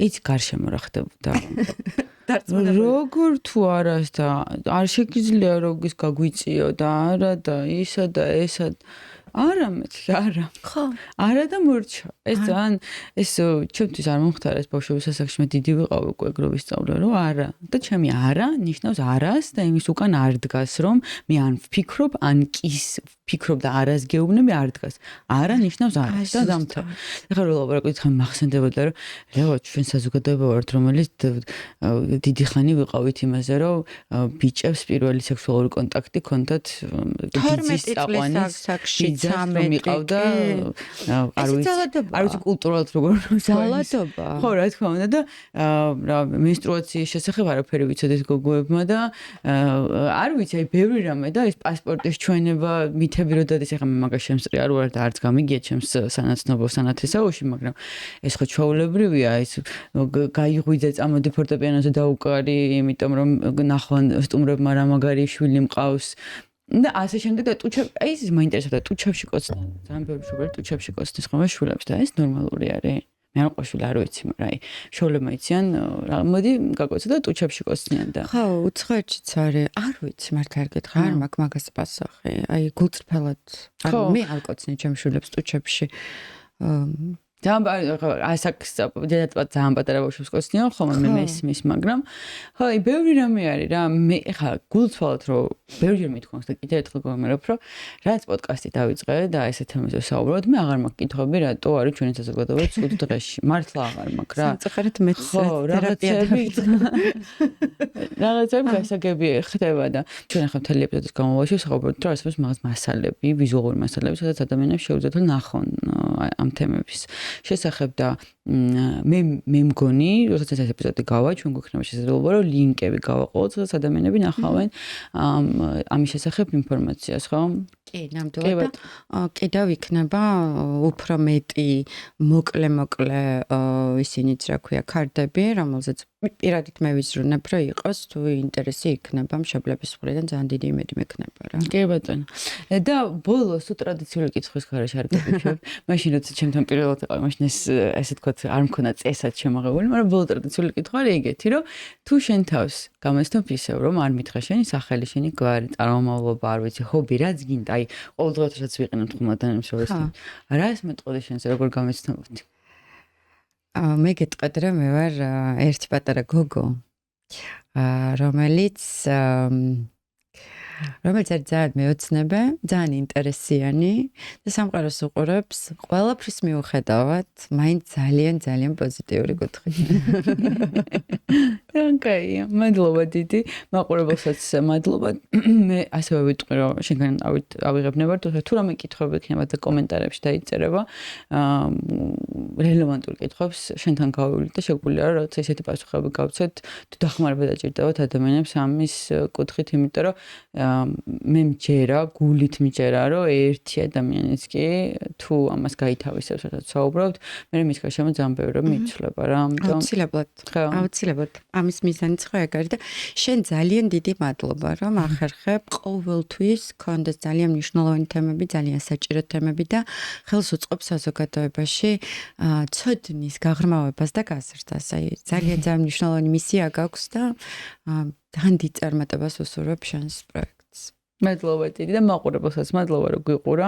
იც გარშემო რა ხდებოდა. როგორ თუ არას და არ შეგიძლია რომ ის გაგვიწიო და არა და ისა და ესა არა მეთქი არა. ხო. არა და მორჩა. ეს ძალიან ეს ჩემთვის არ მომხდარა ეს ბავშვობის ასაკში მე დიდი ვიყავ უკვე ეგ რო ვისწავლე რომ არა და ჩემი არა ნიშნავს არას და იმის უკან არ დგას რომ მე ან ვფიქრობ ან კის ვფიქრობ და არას გეუბნები არ დგას. არა ნიშნავს არას და დამთავრდა. ეხლა რო ლაპარაკობთ ხან მახსენდებოდა რომ რა ჩვენ საზოგადოება ვართ რომელიც დიდი ხანი ვიყავით იმაზე რომ ბიჭებს პირველი სექსუალური კონტაქტი ქონდათ 12 წლის ასაკში 13 მიყავდა არ ვიცი კულტურულად როგორ ზალადობა. ხო რა თქმა უნდა და რა menstruაციის შესახებ არაფერი ვიცოდეთ გოგოებმა და არ ვიცი აი ბევრი რამე და ეს პასპორტის ჩვენება მითები რო დადეს ეხლა მე მაგას შემსწრი არ ვარ და არც გამიგია ჩემს სანაცნობო სანათლისაოში მაგრამ ეს ხო ჩვეულებრივია ეს გაიღვიძე წამოდი ფორტეპიანოზე დაუკარი იმიტომ რომ ნახვან სტუმრებმა რა მაგარი შვილი მყავს და ასე შემდეგ და აი ეს მაინტერესებდა ტუჩებში კოცნა ძალიან ბევრი შუბერი ტუჩებში კოცნის ხოლმე შვილებს და ეს ნორმალური არის მე არ ყვაშული არ ვიცი მაგრამ აი შოლებმა იციან რა მოდი გაკოცა და ტუჩებში კოცნიან და ხო უცხოეთშიც არის არ ვიცი მართლა არ გითხრა არ მაქვს მაგას პასუხი აი გულწრფელად მე არ კოცნი ჩემ შვილებს ტუჩებში ძალიან ასაკს დედატბა ძალიან პატარა ბავშვებს კოცნიო ხოლმე მე მესმის მაგრამ ხო აი ბევრი რამე არის რა მე ხა გულწრფელად რომ ბევრჯერ მithქვამს და კიდევ ერთხელ გომერობ რომ რაც პოდკასტი დავიწყე და ესეთ თემაზე ვსაუბრობ მე აღარ მაქვს კითხვები რატო არის ჩვენი საზოგადოება ცუდ დღეში მართლა აღარ მაქვს რა სამწუხაროდ მე ხო რაღაცები გასაგები ხდება და ჩვენ ახლა მთელი ეპიზოდის განმავლობაში ვსაუბრობთ რომ არსებობს მაგას მასალები ვიზუალური მასალები სადაც ადამიანებს შეუძლიათ ნახონ ამ თემების შესახებ და მე მგონი, როდესაც ეს ეპიზოდი გავა, ჩვენ გვექნება შესაძლებლობა, რომ ლინკები გავაყოლოთ, სადაც ადამიანები ნახავენ ამის შესახებ ინფორმაციას, ხო? კი, ნამდვილად. კიდევ იქნება უფრო მეტი მოკლე ისინიც რა ქვია, კარტები, რომელზეც პირადით მე ვიზრუნებ, რომ იყოს თუ ინტერესი იქნება მშობლების მხრიდან ძალიან დიდი იმედი მექნება რა. კი ბატონო. და ბოლოს თუ ტრადიციული კითხვის გარშე არ გაგიშვებ, მაშინ როცა ჩემთან პირველად იყავი, მაშინ ესე თქვა არ მქონა წესად შემოღებული, მაგრამ ბოლო ტრადიციული კითხვა არის ეგეთი, რომ თუ შენ თავს გამოსთობ ისევ, რომ არ მითხრა შენი სახელი, შენი გვარი, წარმომავლობა, არ ვიცი, ჰობი, რაც გინდა, აი, ყოველდღიურად ვიყენებთ ხუმადანებს შორის. რა ეს მეტყოდი შენზე როგორ გამეცნობოდი? მე გეტყვით რომ მე ვარ ერთი პატარა გოგო, რომელიც არის ძალიან მეოცნებე, ძალიან ინტერესიანი და სამყაროს უყურებს ყველაფრის მიუხედავად, მაინც ძალიან პოზიტიური კუთხით. კაია, მადლობა დიდი, მაყურებელსაც მადლობა. მე ასევე ვიტყვი რომ შენგან ავიღებნებარ, თუ რამე კითხვები იქნება და კომენტარებში დაიწერება, რელევანტურ კითხვებს შენთან გავივლით და შეგვიძლია რომ როცა ესეთი პასუხები გავცეთ, თუ დახმარება დაჭირდებათ ადამიანებს ამის კუთხით, იმიტომ რომ მე მჯერა, გულით მჯერა, რომ ერთი ადამიანიც კი თუ ამას გაითავისებს, რასაც საუბრობთ, მე მის გარშემო ძალიან ბევრი მიცვლება რა, ამიტომ აუცილებლად. ამის მიზანიც ხო ეგ არის და შენ ძალიან დიდი მადლობა, რომ ახერხებ ყოველთვის გქონდეს ძალიან მნიშვნელოვანი თემები, ძალიან საჭირო თემები და ხელს უწყობს საზოგადოებაში ცოდნის გაღრმავებას და გაზრდას. აი ძალიან მნიშვნელოვანი მისია გაქვს და თან დიდ წარმატებას უსურვებ შენს პროექტს. მადლობა დიდი და მაყურებელსაც მადლობა რომ გვიყურა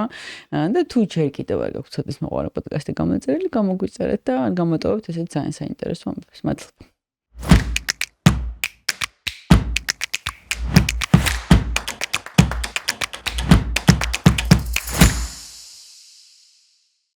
და თუ ჯერ კიდევ არ გაქვთ ცოდნის მოყვარა პოდკასტი გამოწერილი, გამოგვიწერეთ და გამოტოვებთ ესეც ძალიან საინტერესო ამბებს. მადლობა.